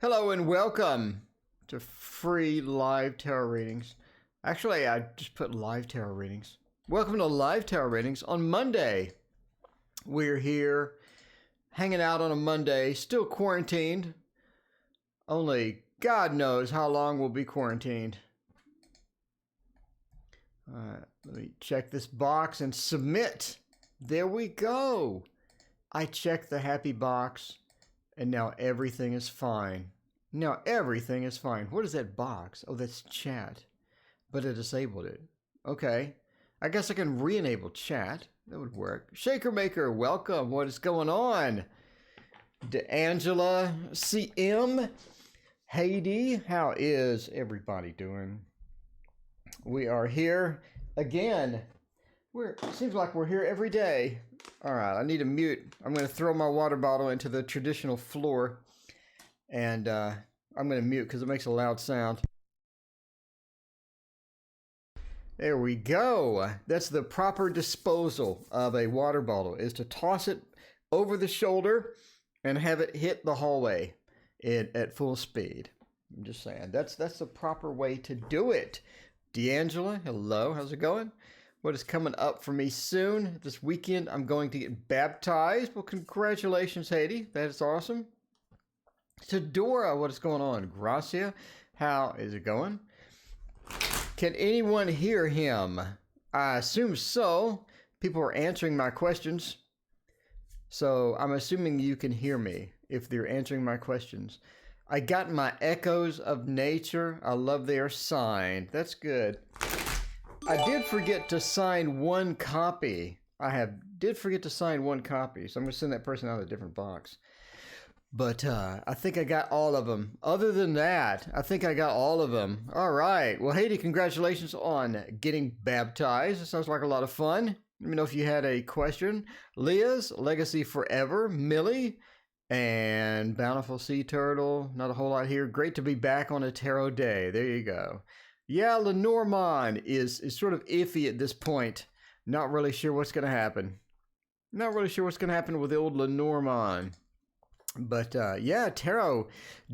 Hello and welcome to free live tarot readings. Actually, I just put live tarot readings. Welcome to live tarot readings on Monday. We're here hanging out on a Monday, still quarantined. Only God knows how long we'll be quarantined. All right, let me check this box and submit. There we go. I checked the happy box and now everything is fine. Now everything is fine. What is that box? Oh, that's chat. But I disabled it. Okay. I guess I can re-enable chat. That would work. Shaker Maker, welcome. What is going on? DeAngela, CM, Heidi, how is everybody doing? We are here again. It seems like we're here every day. All right, I need to mute. I'm going to throw my water bottle into the traditional floor. And I'm going to mute because it makes a loud sound. There we go. That's the proper disposal of a water bottle, is to toss it over the shoulder and have it hit the hallway at full speed. I'm just saying, that's the proper way to do it. D'Angela, hello, how's it going? What is coming up for me soon? This weekend, I'm going to get baptized. Well, congratulations, Haiti. That is awesome. Tadora, what is going on? Gracia, how is it going? Can anyone hear him? I assume so. People are answering my questions. So I'm assuming you can hear me if they're answering my questions. I got my echoes of nature. I love their sign. That's good. I did forget to sign one copy. Did forget to sign one copy. So I'm going to send that person out of a different box. But I think I got all of them. Other than that, I think I got all of them. All right. Well, Haiti, congratulations on getting baptized. It sounds like a lot of fun. Let me know if you had a question. Leah's Legacy Forever, Millie, and Bountiful Sea Turtle. Not a whole lot here. Great to be back on a tarot day. There you go. Yeah, Lenormand is sort of iffy at this point. Not really sure what's going to happen. Not really sure what's going to happen with the old Lenormand. But yeah, tarot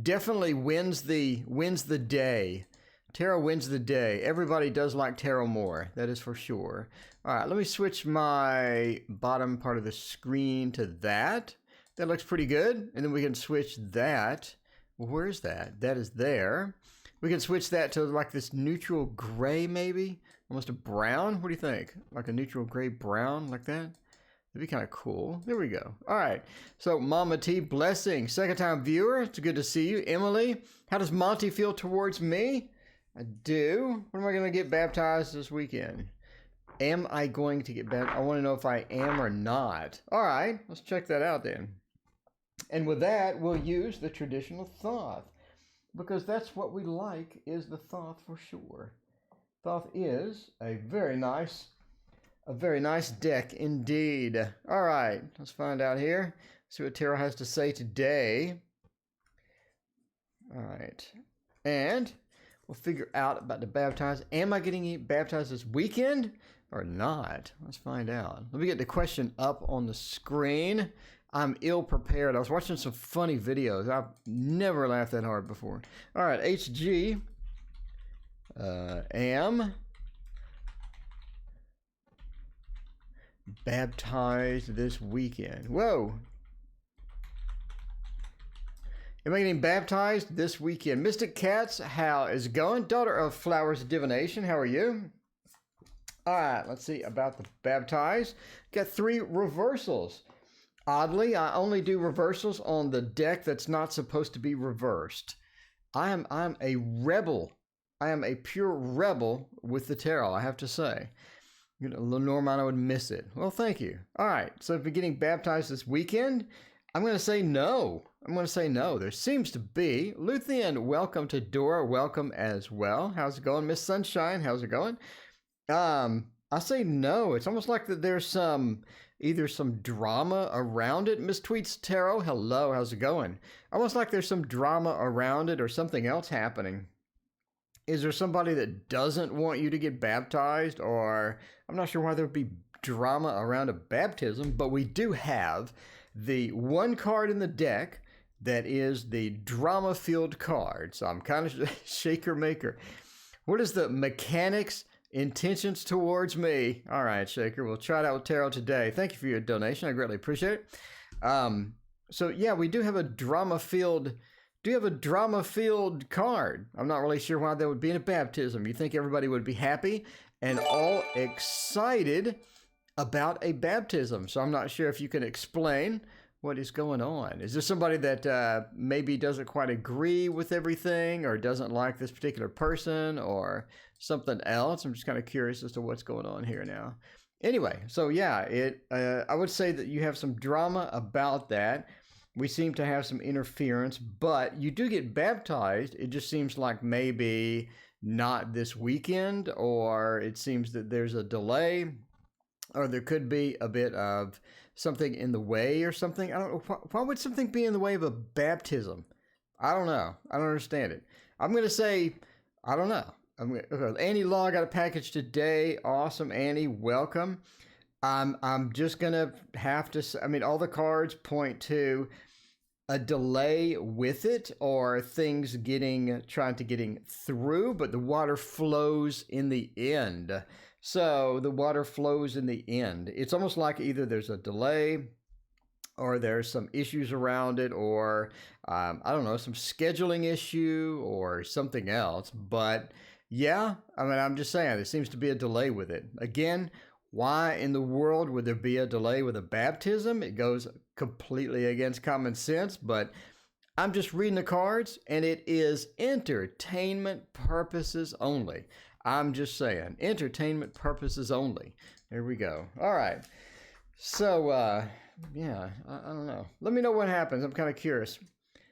definitely wins the day. Tarot wins the day. Everybody does like tarot more. That is for sure. All right, let me switch my bottom part of the screen to that. That looks pretty good. And then we can switch that. Well, where is that? That is there. We can switch that to like this neutral gray, maybe almost a brown. What do you think? Like a neutral gray brown, like that? That'd be kind of cool. There we go. All right. So Mama T, blessing. Second time viewer. It's good to see you. Emily, how does Monty feel towards me? I do. When am I going to get baptized this weekend? Am I going to get baptized? I want to know if I am or not. All right. Let's check that out then. And with that, we'll use the traditional Thoth. Because that's what we like, is the Thoth for sure. Thoth is a very nice deck indeed. All right, let's find out here. See what tarot has to say today. All right, and we'll figure out about the baptized. Am I getting baptized this weekend or not? Let's find out. Let me get the question up on the screen. I'm ill prepared. I was watching some funny videos. I've never laughed that hard before. All right, HG. Am baptized this weekend. Whoa. Am I getting baptized this weekend? Mystic Cats, how is it going? Daughter of Flowers Divination, how are you? All right, let's see about the baptized. Got 3 reversals. Oddly, I only do reversals on the deck that's not supposed to be reversed. I'm a rebel. I am a pure rebel with the tarot, I have to say. You know, Lenormand would miss it. Well, thank you. All right, so if you're getting baptized this weekend, I'm going to say no. I'm going to say no. There seems to be. Luthien, welcome to Dora. Welcome as well. How's it going? Miss Sunshine, how's it going? I say no. It's almost like that there's either some drama around it. Miss Tweets Tarot, hello. How's it going? Almost like there's some drama around it or something else happening. Is there somebody that doesn't want you to get baptized? Or I'm not sure why there would be drama around a baptism, but we do have the one card in the deck that is the drama-filled card. So I'm kind of shaker maker. What is the mechanics intentions towards me? All right, Shaker, we'll try it out with tarot today. Thank you for your donation. I greatly appreciate it. So yeah, we do have a drama-filled card. I'm not really sure why that would be in a baptism. You think everybody would be happy and all excited about a baptism. So I'm not sure if you can explain what is going on. Is there somebody that maybe doesn't quite agree with everything or doesn't like this particular person or something else? I'm just kind of curious as to what's going on here now. Anyway, so yeah, I would say that you have some drama about that. We seem to have some interference, but you do get baptized. It just seems like maybe not this weekend, or it seems that there's a delay, or there could be a bit of something in the way or something. I don't know. Why would something be in the way of a baptism? I don't know. I don't understand it. I'm going to say, I don't know. Okay, Annie Law got a package today. Awesome, Annie. Welcome. I'm just going to have to, I mean, all the cards point to a delay with it or things trying to getting through, but the water flows in the end. So the water flows in the end. It's almost like either there's a delay or there's some issues around it, or I don't know, some scheduling issue or something else. But yeah, I mean, I'm just saying, there seems to be a delay with it. Again, why in the world would there be a delay with a baptism? It goes completely against common sense, but I'm just reading the cards, and it is entertainment purposes only. I'm just saying, entertainment purposes only. There we go. All right. So, yeah, I don't know. Let me know what happens. I'm kind of curious.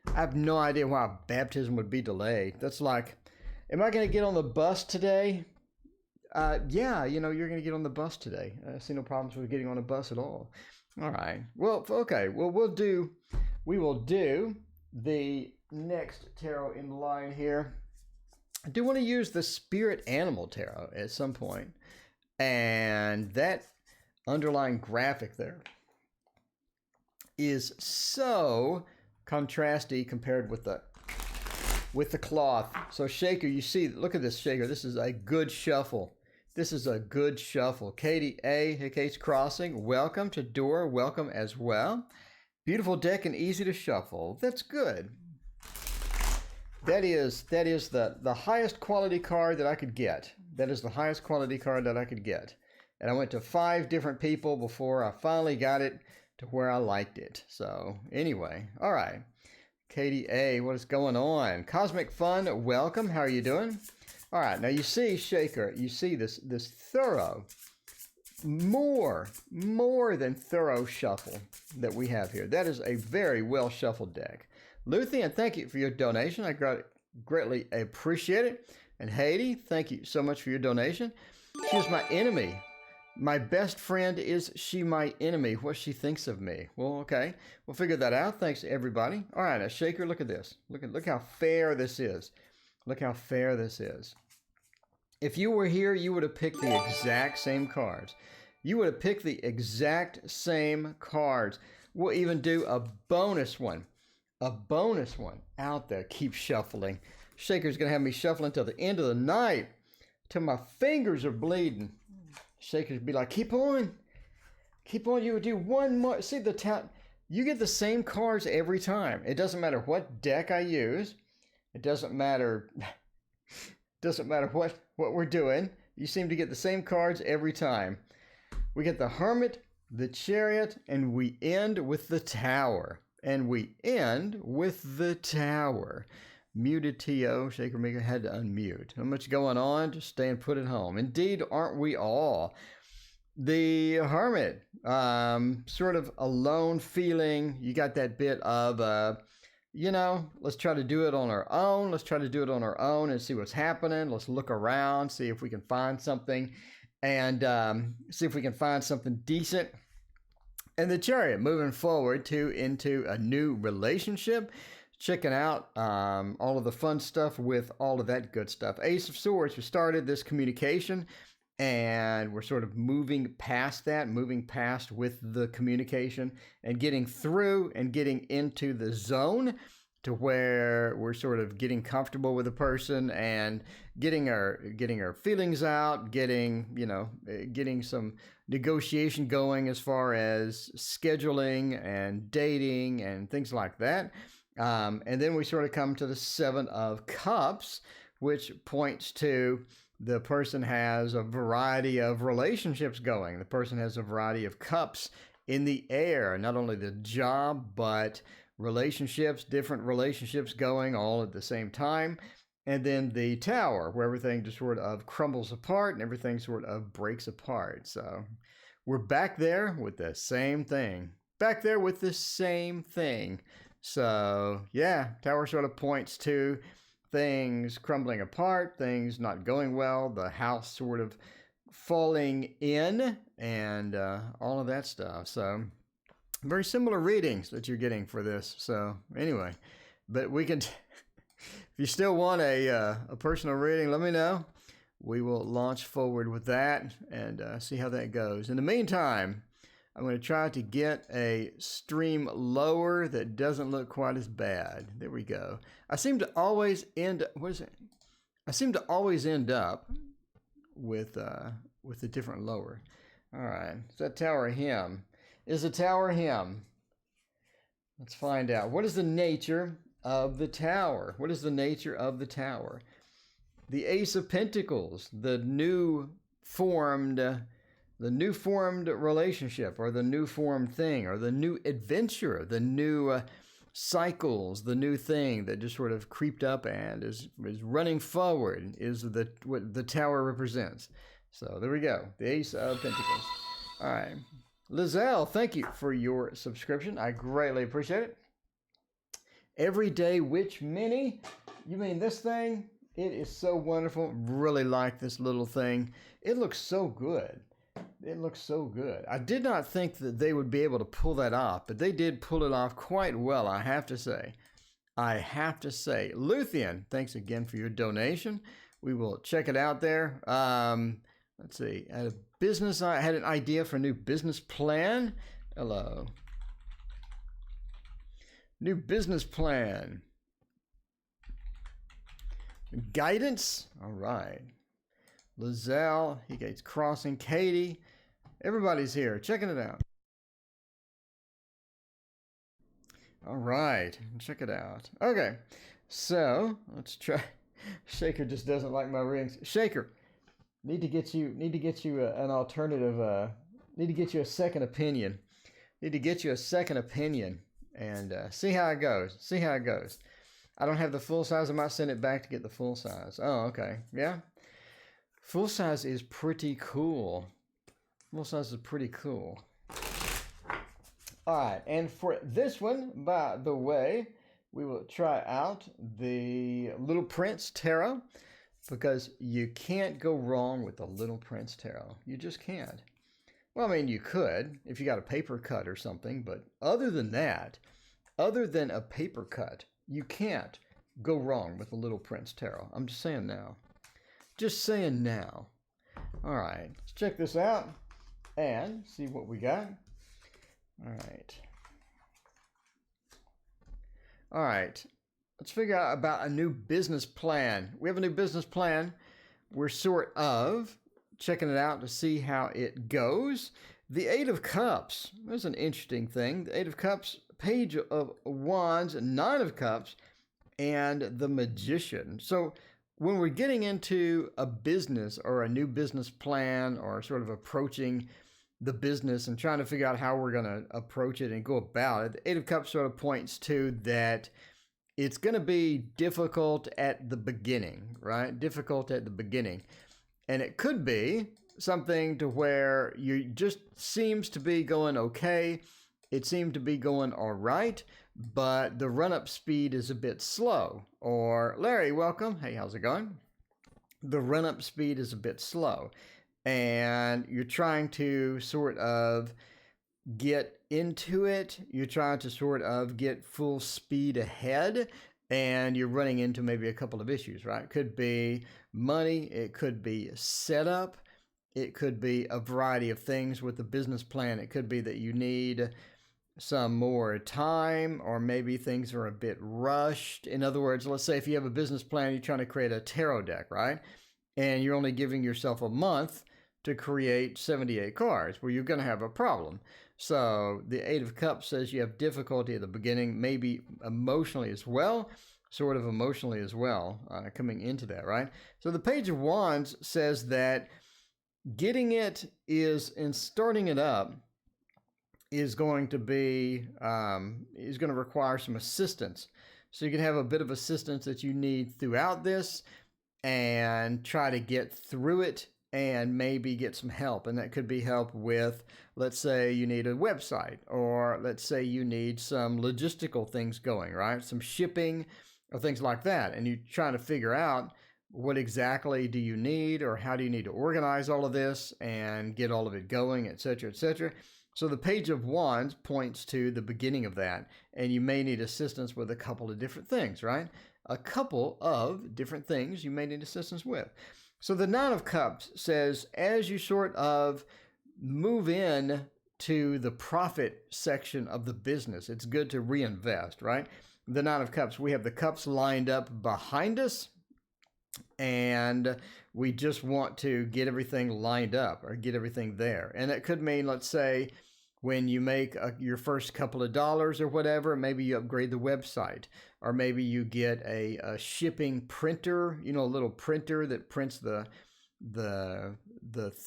I have no idea why baptism would be delayed. That's like, am I going to get on the bus today? Yeah, you're going to get on the bus today. I see no problems with getting on a bus at all. All right. Well, okay. Well, we will do the next tarot in line here. I do want to use the Spirit Animal Tarot at some point. And that underlying graphic there is so contrasty compared with the cloth. So Shaker, you see, look at this, Shaker. This is a good shuffle. This is a good shuffle. Katie A, Hickates Crossing, welcome to Dora. Welcome as well. Beautiful deck and easy to shuffle. That's good. That is the highest quality card that I could get. That is the highest quality card that I could get. And I went to 5 different people before I finally got it to where I liked it. So anyway, all right. Katie A, what is going on? Cosmic Fun, welcome. How are you doing? All right, now you see, Shaker, you see this thorough, more than thorough shuffle that we have here. That is a very well shuffled deck. Luthien, thank you for your donation. I greatly appreciate it. And Haiti, thank you so much for your donation. She's my enemy. My best friend, is she my enemy? What she thinks of me? Well, okay. We'll figure that out. Thanks to everybody. All right, now Shaker, look at this. Look how fair this is. Look how fair this is. If you were here, you would have picked the exact same cards. You would have picked the exact same cards. We'll even do a bonus one. A bonus one out there. Keep shuffling. Shaker's going to have me shuffling till the end of the night. Till my fingers are bleeding. Shaker's be like, keep on. Keep on. You would do one more. See the town. You get the same cards every time. It doesn't matter what deck I use. It doesn't matter. Doesn't matter what we're doing. You seem to get the same cards every time. We get the Hermit, the Chariot, and we end with the Tower. And we end with the Tower. Muted T.O. Shaker Maker had to unmute. How much going on? Just stay and put it home. Indeed, aren't we all? The Hermit, sort of alone feeling. You got that bit of, let's try to do it on our own. Let's try to do it on our own and see what's happening. Let's look around, see if we can find something, and see if we can find something decent. And the Chariot, moving forward into a new relationship, checking out all of the fun stuff with all of that good stuff. Ace of Swords, we started this communication and we're sort of moving past that, moving past with the communication and getting through and getting into the zone to where we're sort of getting comfortable with a person and getting our feelings out, getting some negotiation going as far as scheduling and dating and things like that. And then we sort of come to the Seven of Cups, which points to the person has a variety of relationships going. The person has a variety of cups in the air, not only the job, but relationships, different relationships going all at the same time. And then the Tower, where everything just sort of crumbles apart and everything sort of breaks apart. So we're back there with the same thing. Back there with the same thing. So yeah, Tower sort of points to things crumbling apart, things not going well, the house sort of falling in, and all of that stuff. So very similar readings that you're getting for this. So anyway, but we can, if you still want a personal reading, let me know. We will launch forward with that and see how that goes. In the meantime, I'm going to try to get a stream lower that doesn't look quite as bad. There we go. I seem to always end up with a different lower. All right. Is that Tower him? Is the Tower him? Let's find out. What is the nature of the Tower? What is the nature of the Tower? The Ace of Pentacles, the new formed relationship, or the new formed thing, or the new adventure, the new cycles, the new thing that just sort of creeped up and is running forward, is what the Tower represents. So there we go, the Ace of Pentacles. All right, Lizelle, thank you for your subscription. I greatly appreciate it. Everyday Witch Mini, you mean this thing? It is so wonderful. Really like this little thing. It looks so good. It looks so good. I did not think that they would be able to pull that off, but they did pull it off quite well, I have to say. Luthien, thanks again for your donation. We will check it out there. Let's see. I had an idea for a new business plan. Hello. New business plan. Guidance. All right. Lizelle, he gets Crossing, Katie. Everybody's here, checking it out. All right, check it out. Okay, so let's try. Shaker just doesn't like my rings. Shaker, need to get you an alternative. Need to get you a second opinion. And see how it goes. I don't have the full size. I might send it back to get the full size. Oh, okay, yeah. Full size is pretty cool. All right, and for this one, by the way, we will try out the Little Prince Tarot, because you can't go wrong with the Little Prince Tarot. You just can't. Well, I mean, you could if you got a paper cut or something, but other than that, other than a paper cut, you can't go wrong with the Little Prince Tarot. I'm just saying now. All right, let's check this out and see what we got. All right, let's figure out about a new business plan. We have a new business plan. We're sort of checking it out to see how it goes. The Eight of Cups, that's an interesting thing. The Eight of Cups, Page of Wands, Nine of Cups, and the Magician. So when we're getting into a business or a new business plan, or sort of approaching the business and trying to figure out how we're going to approach it and go about it, the Eight of Cups sort of points to that it's going to be difficult at the beginning, right? Difficult at the beginning. And it could be something to where you just seems to be going okay. It seemed to be going all right, but the run-up speed is a bit slow. Or, Larry, welcome. Hey, how's it going? The run-up speed is a bit slow, and you're trying to sort of get into it. You're trying to sort of get full speed ahead, and you're running into maybe a couple of issues, right? It could be money. It could be setup. It could be a variety of things with the business plan. It could be that you need some more time, or maybe things are a bit rushed. In other words, let's say if you have a business plan, you're trying to create a tarot deck, right? And you're only giving yourself a month to create 78 cards. Well, you're going to have a problem. So the Eight of Cups says you have difficulty at the beginning, maybe emotionally as well, sort of emotionally as well, coming into that, right? So the Page of Wands says that getting it is, and starting it up, is going to be, is going to require some assistance. So you can have a bit of assistance that you need throughout this and try to get through it, and maybe get some help. And that could be help with, let's say you need a website, or let's say you need some logistical things going, right? Some shipping or things like that. And you're trying to figure out what exactly do you need, or how do you need to organize all of this and get all of it going, etc., etc. So the Page of Wands points to the beginning of that, and you may need assistance with a couple of different things, right? A couple of different things you may need assistance with. So the Nine of Cups says, as you sort of move in to the profit section of the business, it's good to reinvest, right? The Nine of Cups, we have the cups lined up behind us, and we just want to get everything lined up, or get everything there. And it could mean, let's say, when you make your first couple of dollars or whatever, maybe you upgrade the website, or maybe you get a shipping printer, you know, a little printer that prints the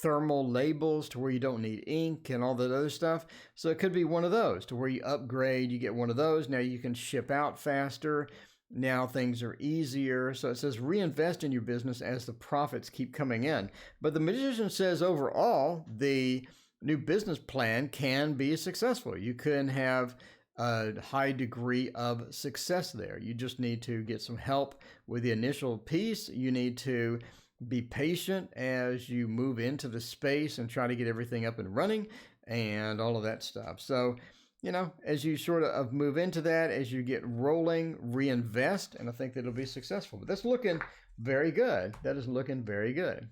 thermal labels to where you don't need ink and all that other stuff. So it could be one of those, to where you upgrade, you get one of those. Now you can ship out faster. Now things are easier. So it says reinvest in your business as the profits keep coming in. But the Magician says overall, the new business plan can be successful. You can have a high degree of success there. You just need to get some help with the initial piece. You need to be patient as you move into the space and try to get everything up and running and all of that stuff. So, you know, as you sort of move into that, as you get rolling, reinvest, and I think that it'll be successful. But that's looking very good. That is looking very good.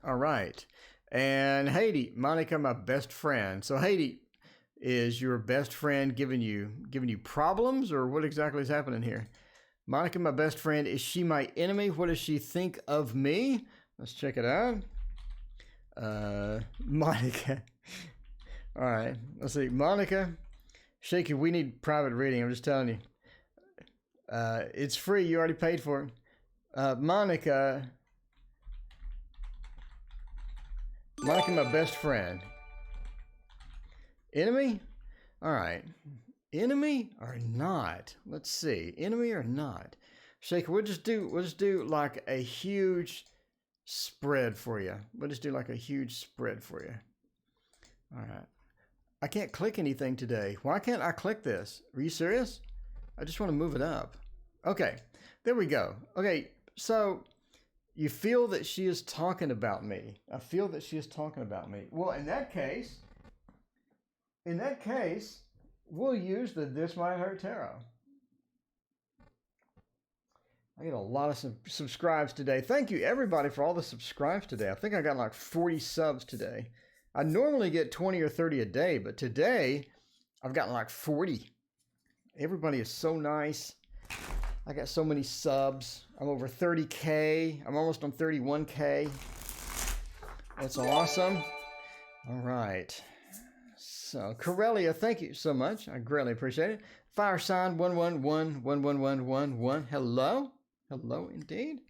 All right. And Haiti, Monica, my best friend. So Haiti, is your best friend giving you problems, or what exactly is happening here? Monica, my best friend, is she my enemy? What does she think of me? Let's check it out. Monica. All right, let's see. Monica, Shaky, we need private reading. I'm just telling you. It's free. You already paid for it. Monica, my best friend. Enemy? All right. Enemy or not? Let's see. Enemy or not? Shaker, we'll just do like a huge spread for you. We'll just do like a huge spread for you. All right. I can't click anything today. Why can't I click this? Are you serious? I just want to move it up. Okay. There we go. Okay. So you feel that she is talking about me. I feel that she is talking about me. Well, in that case, we'll use the This Might Hurt Tarot. I get a lot of subscribes today. Thank you, everybody, for all the subscribes today. I think I got like 40 subs today. I normally get 20 or 30 a day, but today I've gotten like 40. Everybody is so nice. I got so many subs. I'm over 30K. I'm almost on 31K. That's awesome. All right. So, Corellia, thank you so much. I greatly appreciate it. Fire sign 1111111. Hello. Hello, indeed.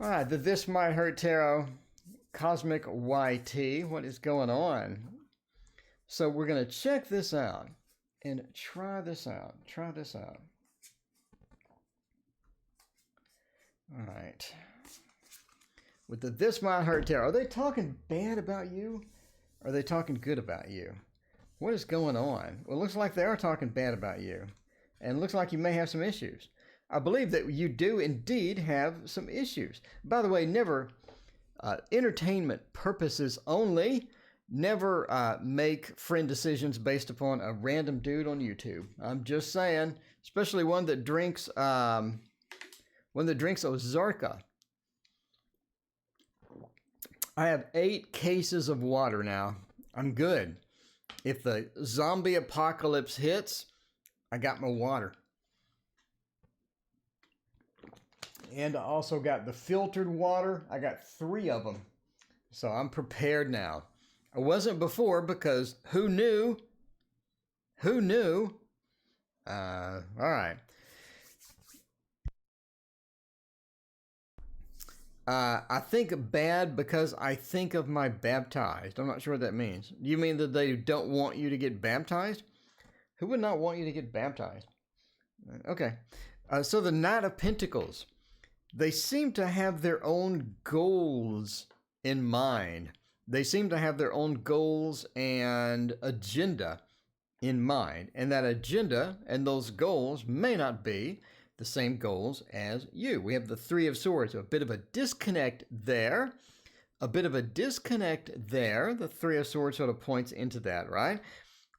All right, the This Might Hurt Tarot, Cosmic YT. What is going on? So we're going to check this out and try this out. Try this out. All right. With the This Might Hurt Tarot, are they talking bad about you? Or are they talking good about you? What is going on? Well, it looks like they are talking bad about you. And it looks like you may have some issues. I believe that you do indeed have some issues. By the way, never, entertainment purposes only, never make friend decisions based upon a random dude on YouTube. I'm just saying, especially one that drinks Ozarka. I have 8 cases of water now. I'm good. If the zombie apocalypse hits, I got my water. And I also got the filtered water. I got 3 of them. So I'm prepared now. I wasn't before because who knew? Who knew? All right. I think bad because I think of my baptized. I'm not sure what that means. You mean that they don't want you to get baptized? Who would not want you to get baptized? Okay. So the Knight of Pentacles. They seem to have their own goals in mind. They seem to have their own goals and agenda in mind. And that agenda and those goals may not be the same goals as you. We have the 3 of Swords, a bit of a disconnect there. A bit of a disconnect there. The 3 of Swords sort of points into that, right?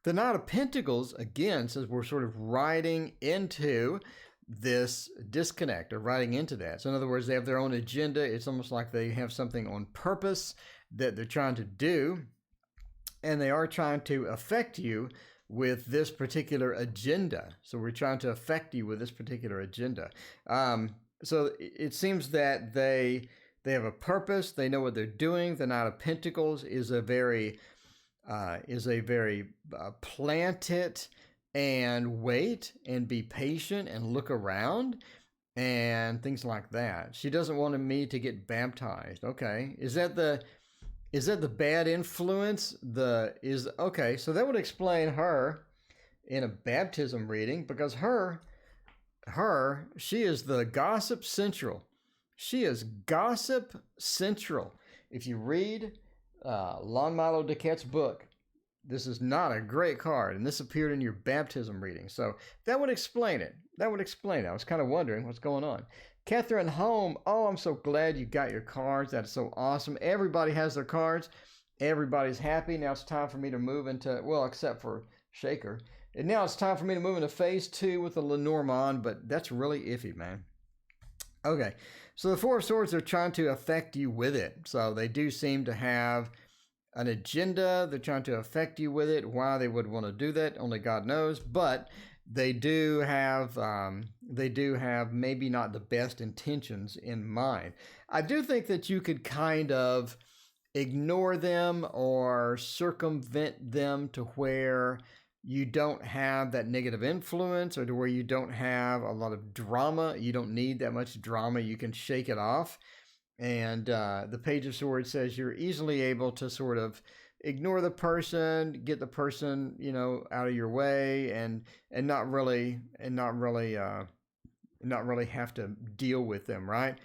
The Knight of Pentacles, again, says we're sort of riding into this disconnect or riding into that. So in other words, they have their own agenda. It's almost like they have something on purpose that they're trying to do, and they are trying to affect you with this particular agenda. So we're trying to affect you with this particular agenda. So it seems that they have a purpose. They know what they're doing. The Knight of Pentacles is a very plant it and wait and be patient and look around and things like that. She doesn't want me to get baptized. Okay, is that the bad influence? Okay, so that would explain her in a baptism reading, because she is the gossip central. She is gossip central. If you read Lon Milo DeCat's book, this is not a great card, and this appeared in your baptism reading. So that would explain it. I was kind of wondering what's going on. Catherine Home, oh, I'm so glad you got your cards. That's so awesome. Everybody has their cards. Everybody's happy. Now it's time for me to move into, well, except for Shaker. And now it's time for me to move into phase 2 with the Lenormand, but that's really iffy, man. Okay, so the 4 of Swords are trying to affect you with it. So they do seem to have an agenda. They're trying to affect you with it. Why they would want to do that, only God knows. But they do have maybe not the best intentions in mind. I do think that you could kind of ignore them or circumvent them to where you don't have that negative influence, or to where you don't have a lot of drama. You don't need that much drama. You can shake it off. And the Page of Swords says you're easily able to sort of ignore the person, get the person, out of your way, and not really have to deal with them, right?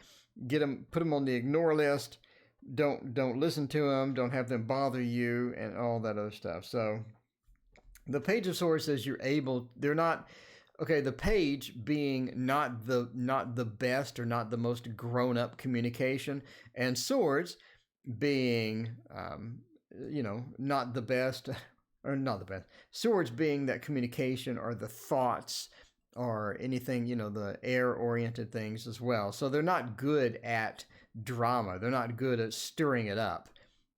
Put them on the ignore list. Don't listen to them. Don't have them bother you, and all that other stuff. So the Page of Swords says they're not. Okay, the Page being not the best or not the most grown-up communication, and Swords being, not the best, or not the best. Swords being that communication or the thoughts or anything, the air-oriented things as well. So they're not good at drama. They're not good at stirring it up.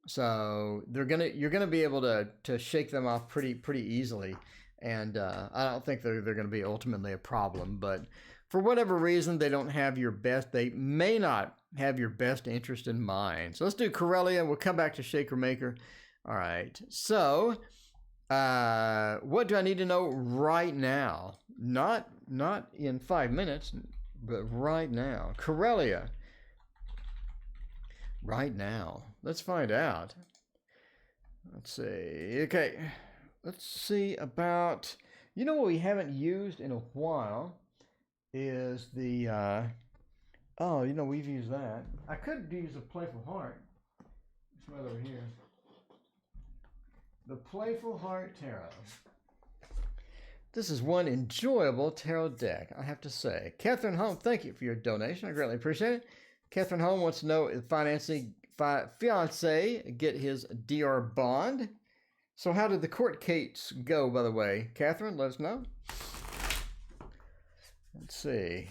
So you're gonna be able to shake them off pretty easily. And I don't think they're going to be ultimately a problem, but for whatever reason, they may not have your best interest in mind. So let's do Corellia. We'll come back to Shaker Maker. All right. So what do I need to know right now? Not in 5 minutes, but right now. Corellia. Right now. Let's find out. Let's see. Okay. Let's see about, what we haven't used in a while is the, we've used that. I could use a Playful Heart. It's right over here. The Playful Heart Tarot. This is one enjoyable tarot deck, I have to say. Catherine Home, thank you for your donation. I greatly appreciate it. Catherine Home wants to know if fiance get his DR bond. So how did the court case go, by the way? Catherine, let us know. Let's see.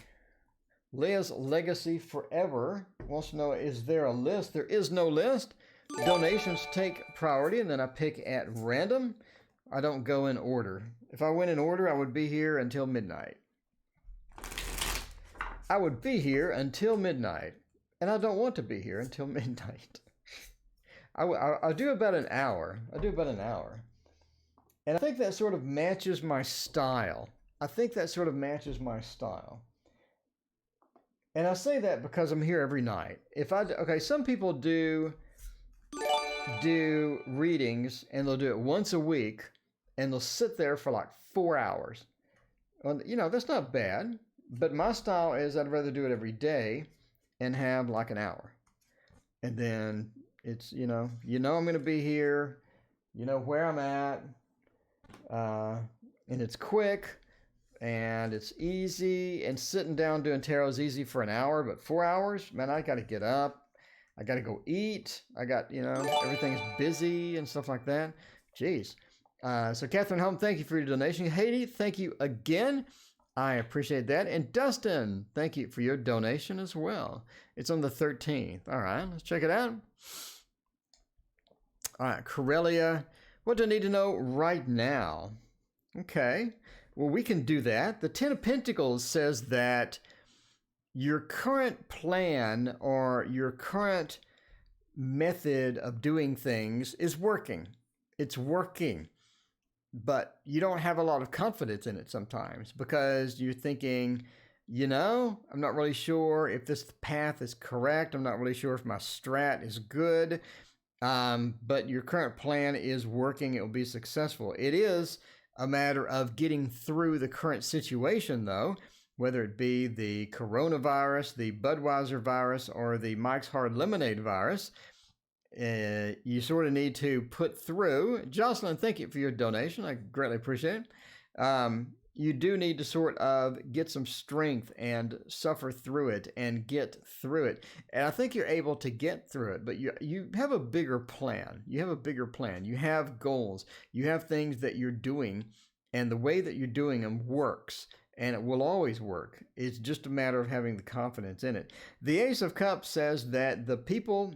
Leah's Legacy Forever wants to know, is there a list? There is no list. Donations take priority, and then I pick at random. I don't go in order. If I went in order, I would be here until midnight. I would be here until midnight, and I don't want to be here until midnight. I'll do about an hour. I'll do about an hour. And I think that sort of matches my style. And I say that because I'm here every night. Okay, some people do readings, and they'll do it once a week, and they'll sit there for like 4 hours. You know, that's not bad. But my style is I'd rather do it every day and have like an hour. And then it's, you know I'm going to be here, you know where I'm at, and it's quick and it's easy, and sitting down doing tarot is easy for an hour, but 4 hours, man, I got to get up. I got to go eat. I got, everything's busy and stuff like that. Jeez. So Catherine Home, thank you for your donation. Haiti, thank you again. I appreciate that. And Dustin, thank you for your donation as well. It's on the 13th. All right, let's check it out. All right, Corellia, what do I need to know right now? Okay, well, we can do that. The 10 of Pentacles says that your current plan or your current method of doing things is working. It's working. But you don't have a lot of confidence in it sometimes because you're thinking, I'm not really sure if this path is correct. I'm not really sure if my strat is good. But your current plan is working. It will be successful. It is a matter of getting through the current situation, though, whether it be the coronavirus, the Budweiser virus, or the Mike's Hard Lemonade virus. You sort of need to put through. Jocelyn, thank you for your donation. I greatly appreciate it. You do need to sort of get some strength and suffer through it and get through it. And I think you're able to get through it, but you have a bigger plan. You have goals. You have things that you're doing, and the way that you're doing them works. And it will always work. It's just a matter of having the confidence in it. The Ace of Cups says that the people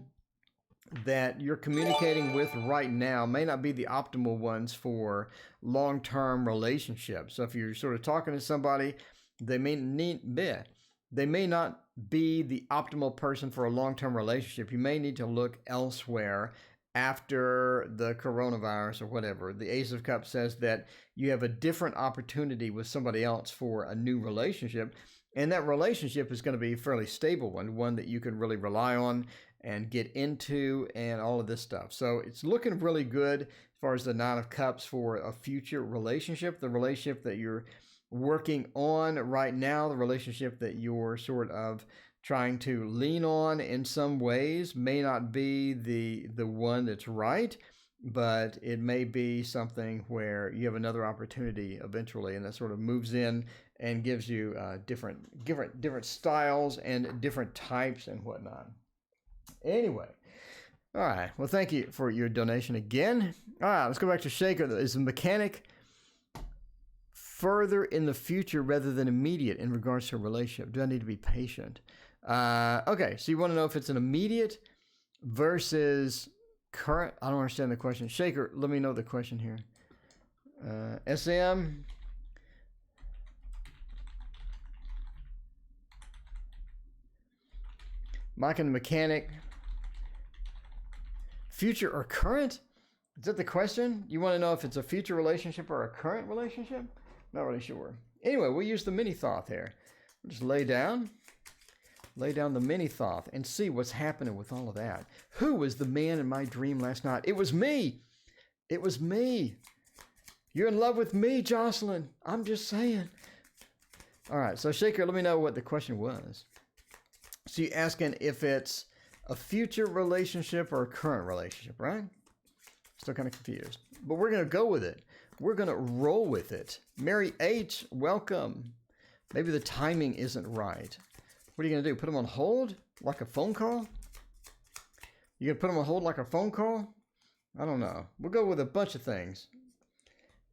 that you're communicating with right now may not be the optimal ones for long-term relationships. So if you're sort of talking to somebody, they may not be the optimal person for a long-term relationship. You may need to look elsewhere after the coronavirus or whatever. The Ace of Cups says that you have a different opportunity with somebody else for a new relationship, and that relationship is going to be a fairly stable one that you can really rely on and get into and all of this stuff. So it's looking really good as far as the Nine of Cups for a future relationship, the relationship that you're working on right now, the relationship that you're sort of trying to lean on in some ways may not be the one that's right, but it may be something where you have another opportunity eventually, and that sort of moves in and gives you different styles and different types and whatnot. Anyway, all right. Well, thank you for your donation again. All right, let's go back to Shaker. Is the mechanic further in the future rather than immediate in regards to a relationship? Do I need to be patient? Okay, so you want to know if it's an immediate versus current? I don't understand the question. Shaker, let me know the question here. SM. Mike and the mechanic. Future or current? Is that the question? You want to know if it's a future relationship or a current relationship? Not really sure. Anyway, we'll use the mini thought here. We'll just lay down the mini thought and see what's happening with all of that. Who was the man in my dream last night? It was me. It was me. You're in love with me, Jocelyn. I'm just saying. All right, so Shaker, let me know what the question was. So you're asking if it's a future relationship or a current relationship, right? Still kind of confused. But we're going to go with it. We're going to roll with it. Mary H., welcome. Maybe the timing isn't right. What are you going to do? Put them on hold like a phone call? You going to put them on hold like a phone call? I don't know. We'll go with a bunch of things.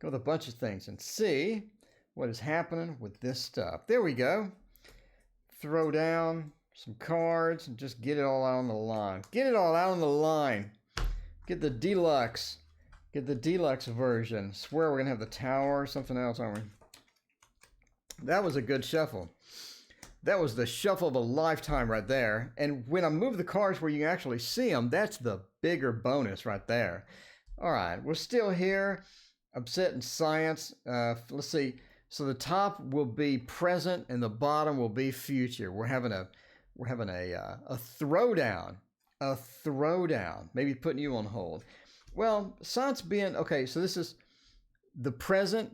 Go with a bunch of things and see what is happening with this stuff. There we go. Throw down some cards and just get it all out on the line. Get it all out on the line. Get the deluxe. Get the deluxe version. Swear we're gonna have the tower or something else, aren't we? That was a good shuffle. That was the shuffle of a lifetime right there. And when I move the cards where you can actually see them, that's the bigger bonus right there. All right, we're still here. Upset in science. Let's see. So the top will be present and the bottom will be future. We're having a throwdown. A throwdown. Maybe putting you on hold. Well, science being okay. So this is the present,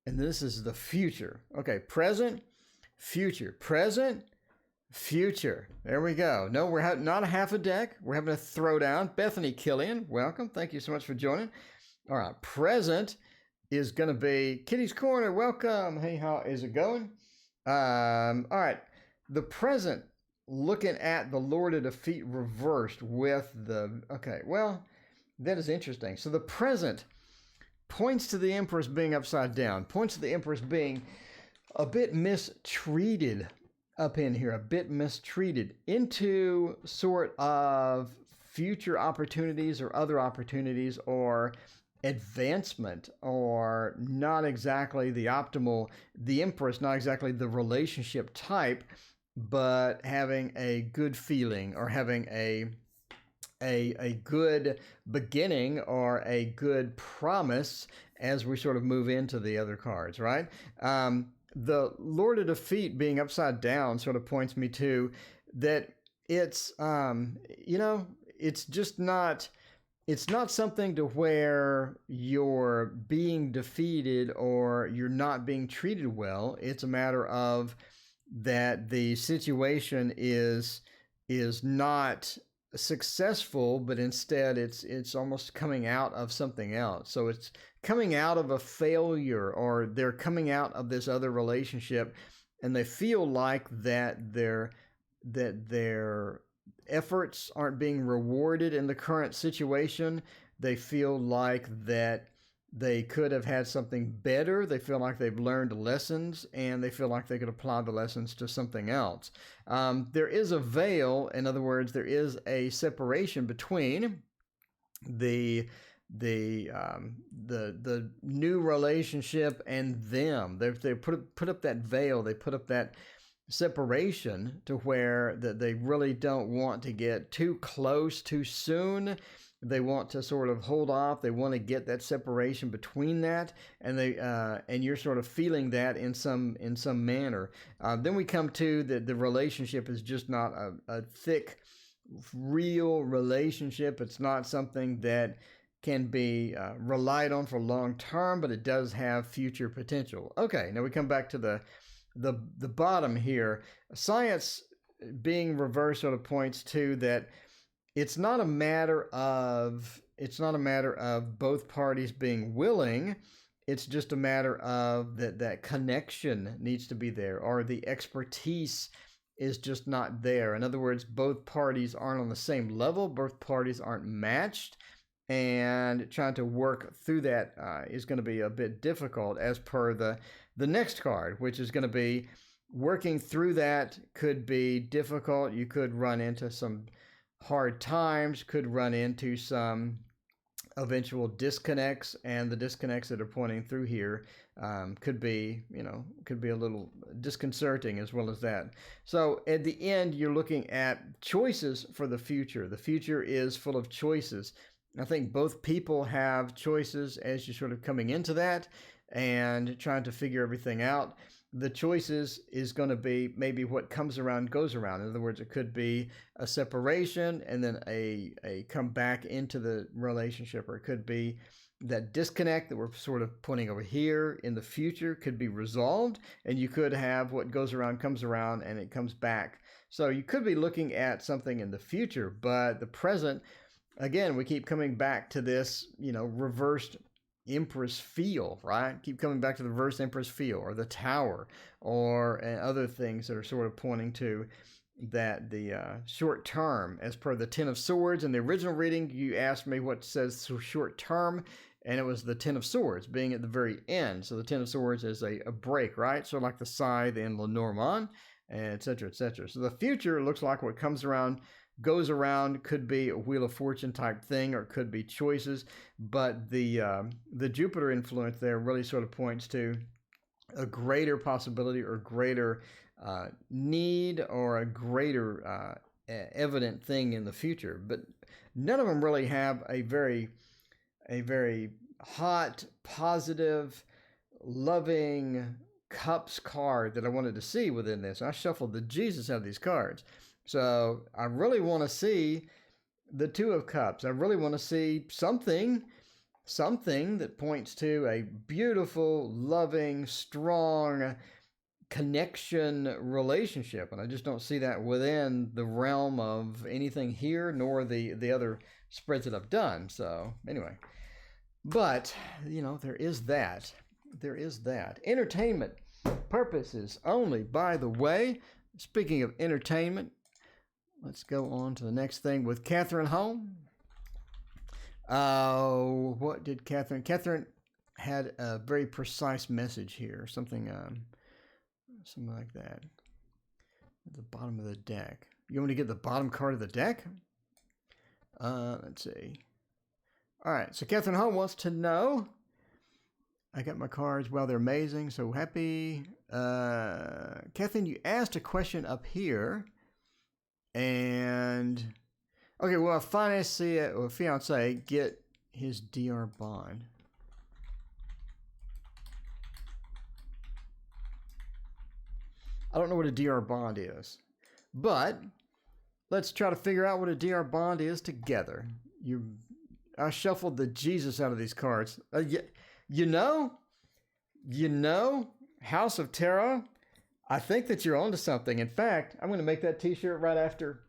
and this is the future. Okay, present, future, present, future. There we go. No, we're not a half a deck. We're having a throwdown. Bethany Killian, welcome. Thank you so much for joining. All right, present is going to be Kitty's Corner. Welcome. Hey, how is it going? All right, the present, looking at the Lord of Defeat reversed with the, okay, well, that is interesting. So the present points to the Empress being upside down, points to the Empress being a bit mistreated up in here, a bit mistreated into sort of future opportunities or other opportunities or advancement, or not exactly the optimal, the Empress, not exactly the relationship type, but having a good feeling or having a good beginning or a good promise as we sort of move into the other cards, right? The Lord of Defeat being upside down sort of points me to that it's, it's just not, it's not something to where you're being defeated or you're not being treated well. It's a matter of that the situation is not successful, but instead it's almost coming out of something else. So it's coming out of a failure, or they're coming out of this other relationship and they feel like that their efforts aren't being rewarded in the current situation. They feel like that they could have had something better. They feel like they've learned lessons and they feel like they could apply the lessons to something else. There is a veil. In other words, there is a separation between the new relationship and them. They put up that veil. They put up that separation to where that they really don't want to get too close too soon. They want to sort of hold off. They want to get that separation between that, and and you're sort of feeling that in some manner. Then we come to the relationship is just not a thick, real relationship. It's not something that can be relied on for long term, but it does have future potential. Okay, now we come back to the bottom here. Science being reversed sort of points to that. It's not a matter of both parties being willing. It's just a matter of that connection needs to be there, or the expertise is just not there. In other words, both parties aren't on the same level. Both parties aren't matched, and trying to work through that is going to be a bit difficult, as per the next card, which is going to be working through that could be difficult. You could run into some hard times, could run into some eventual disconnects, and the disconnects that are pointing through here could be a little disconcerting as well as that. So at the end, you're looking at choices for the future. The future is full of choices. I think both people have choices as you're sort of coming into that and trying to figure everything out. The choices is going to be maybe what comes around goes around. In other words, it could be a separation and then a come back into the relationship, or it could be that disconnect that we're sort of pointing over here in the future could be resolved, and you could have what goes around comes around and it comes back. So you could be looking at something in the future, but the present, again, we keep coming back to this, reversed Empress feel, right? Keep coming back to the reverse Empress feel, or the Tower, or other things that are sort of pointing to that the short term, as per the Ten of Swords. In the original reading, you asked me what says short term, and it was the Ten of Swords being at the very end. So the Ten of Swords is a break, right? So like the Scythe in Lenormand, etc., etc. So the future looks like what comes around goes around. Could be a Wheel of Fortune type thing, or it could be choices. But the Jupiter influence there really sort of points to a greater possibility or greater need or a greater evident thing in the future. But none of them really have a very hot, positive, loving Cups card that I wanted to see within this. I shuffled the Jesus out of these cards. So I really want to see the Two of Cups. I really want to see something that points to a beautiful, loving, strong connection relationship. And I just don't see that within the realm of anything here, nor the other spreads that I've done. So anyway, but there is that. There is that. Entertainment purposes only. By the way, speaking of entertainment, let's go on to the next thing with Catherine Home. What did Catherine? Catherine had a very precise message here. Something like that. At the bottom of the deck. You want me to get the bottom card of the deck? Let's see. All right. So Catherine Home wants to know. I got my cards. Well, they're amazing. So happy. Catherine, you asked a question up here. And, okay, well, a fiance get his DR bond. I don't know what a DR bond is. But let's try to figure out what a DR bond is together. I shuffled the Jesus out of these cards. You know, House of Tarot, I think that you're onto something. In fact, I'm going to make that t-shirt right after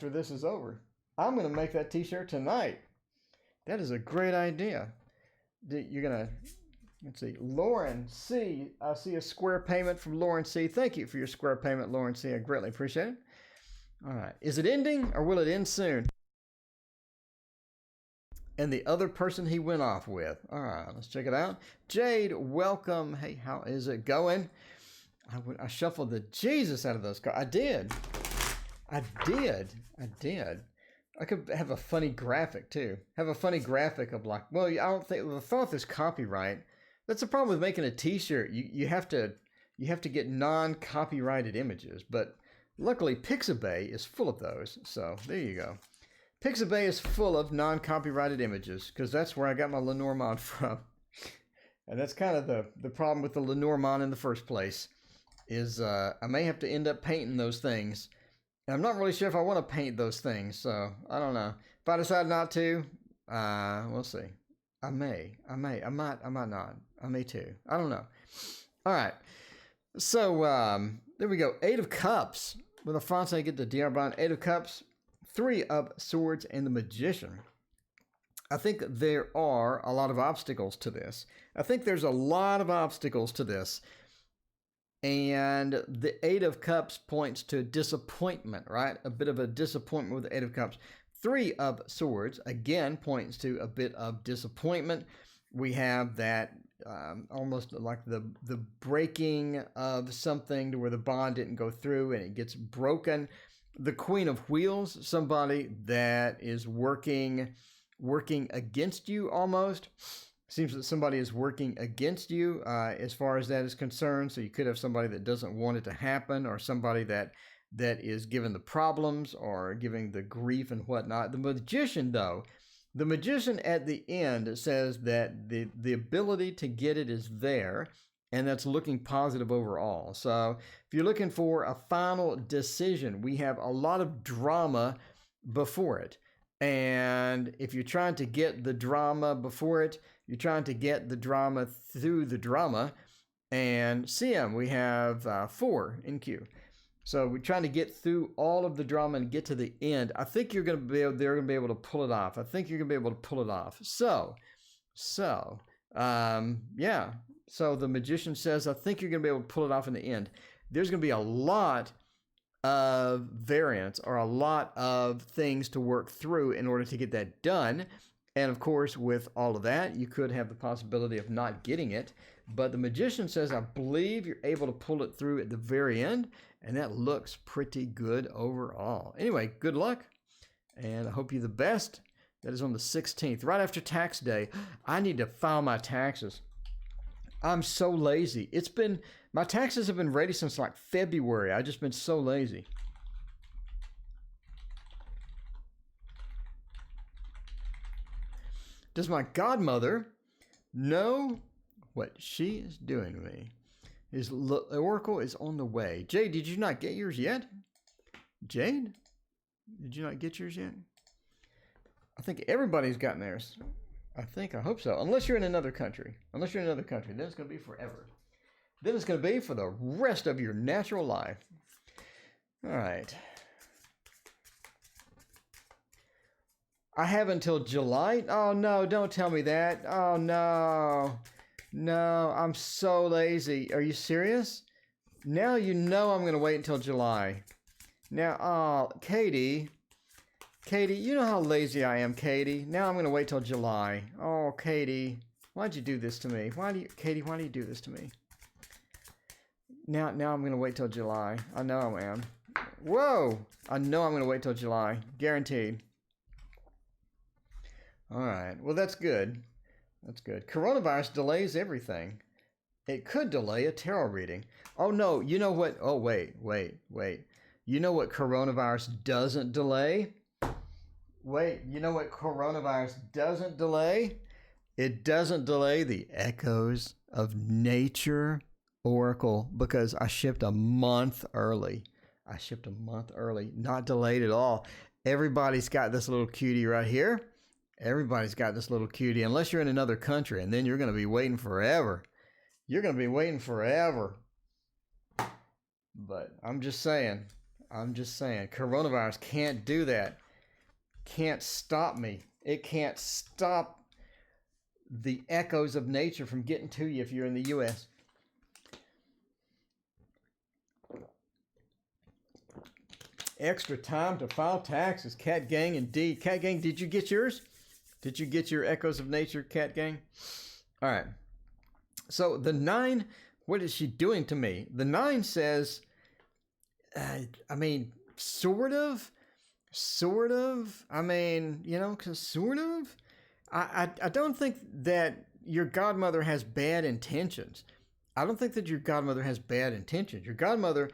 this is over. I'm going to make that t-shirt tonight. That is a great idea. You're going to, let's see, Lauren C. I see a square payment from Lauren C. Thank you for your square payment, Lauren C. I greatly appreciate it. All right. Is it ending or will it end soon? And the other person he went off with. All right, let's check it out. Jade, welcome. Hey, how is it going? I shuffled the Jesus out of those cards. I did. I could have a funny graphic too. Have a funny graphic of like, well, I don't think the thought is copyright. That's the problem with making a t-shirt. You have to get non-copyrighted images. But luckily Pixabay is full of those. So there you go. Pixabay is full of non-copyrighted images because that's where I got my Lenormand from. And that's kind of the problem with the Lenormand in the first place is I may have to end up painting those things. And I'm not really sure if I want to paint those things, so I don't know. If I decide not to, we'll see. I might not. I may too. I don't know. All right. So there we go. 8 of Cups. With a fiance, I get the DR bond. 8 of Cups. 3 of Swords and the Magician. I think there are a lot of obstacles to this. And the 8 of Cups points to disappointment, right? A bit of a disappointment with the 8 of Cups. 3 of Swords, again, points to a bit of disappointment. We have that almost like the breaking of something to where the bond didn't go through and it gets broken. The Queen of Wheels, somebody that is working against you almost. Seems that somebody is working against you as far as that is concerned. So you could have somebody that doesn't want it to happen or somebody that is given the problems or giving the grief and whatnot. The Magician, though, the Magician at the end says that the ability to get it is there. And that's looking positive overall. So if you're looking for a final decision, we have a lot of drama before it. And if you're trying to get the drama before it, you're trying to get the drama through the drama. And CM, we have 4 in queue. So we're trying to get through all of the drama and get to the end. I think they're going to be able to pull it off. Yeah. So the Magician says, I think you're going to be able to pull it off in the end. There's going to be a lot of variance or a lot of things to work through in order to get that done. And of course, with all of that, you could have the possibility of not getting it. But the Magician says, I believe you're able to pull it through at the very end. and that looks pretty good overall. Anyway, good luck, and I hope you the best. That is on the 16th, right after tax day. I need to file my taxes. I'm so lazy. My taxes have been ready since like February. I've just been so lazy. Does my godmother know what she is doing to me? The oracle is on the way. Jade, did you not get yours yet? Jade? Did you not get yours yet? I think everybody's gotten theirs. I hope so. Unless you're in another country. Then it's going to be forever. Then it's going to be for the rest of your natural life. All right. I have until July. Oh, no, don't tell me that. Oh, no. No, I'm so lazy. Are you serious? Now you know I'm going to wait until July. Now, oh, Katie, you know how lazy I am, Katie. Now I'm going to wait till July. Oh, Katie, why'd you do this to me? Katie, why do you do this to me? Now I'm going to wait till July. I know I am. Whoa, I know I'm going to wait till July. Guaranteed. All right, well, that's good. That's good. Coronavirus delays everything. It could delay a tarot reading. Oh, no. You know what? Oh, wait. You know what coronavirus doesn't delay? Wait. You know what coronavirus doesn't delay? It doesn't delay the echoes of nature oracle because I shipped a month early. Not delayed at all. Everybody's got this little cutie right here. Everybody's got this little cutie, unless you're in another country, and then you're going to be waiting forever. But I'm just saying, coronavirus can't do that. Can't stop me. It can't stop the echoes of nature from getting to you if you're in the U.S. Extra time to file taxes. Cat Gang, indeed. Cat Gang, did you get yours? Did you get your Echoes of Nature, Cat Gang? All right. So the 9, what is she doing to me? The 9 says, sort of. I mean, sort of. I don't think that your godmother has bad intentions. Your godmother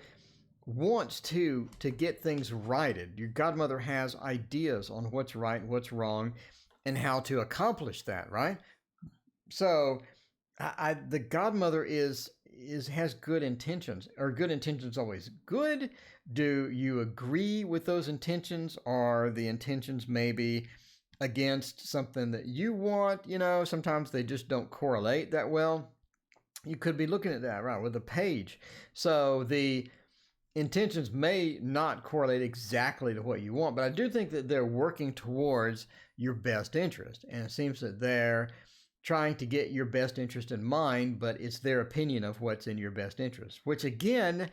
wants to get things righted. Your godmother has ideas on what's right, what's wrong, and how to accomplish that, right? So the godmother has good intentions. Are good intentions always good? Do you agree with those intentions? Are the intentions maybe against something that you want? Sometimes they just don't correlate that well. You could be looking at that, right, with a page. So the intentions may not correlate exactly to what you want, but I do think that they're working towards your best interest. And it seems that they're trying to get your best interest in mind, but it's their opinion of what's in your best interest, which again,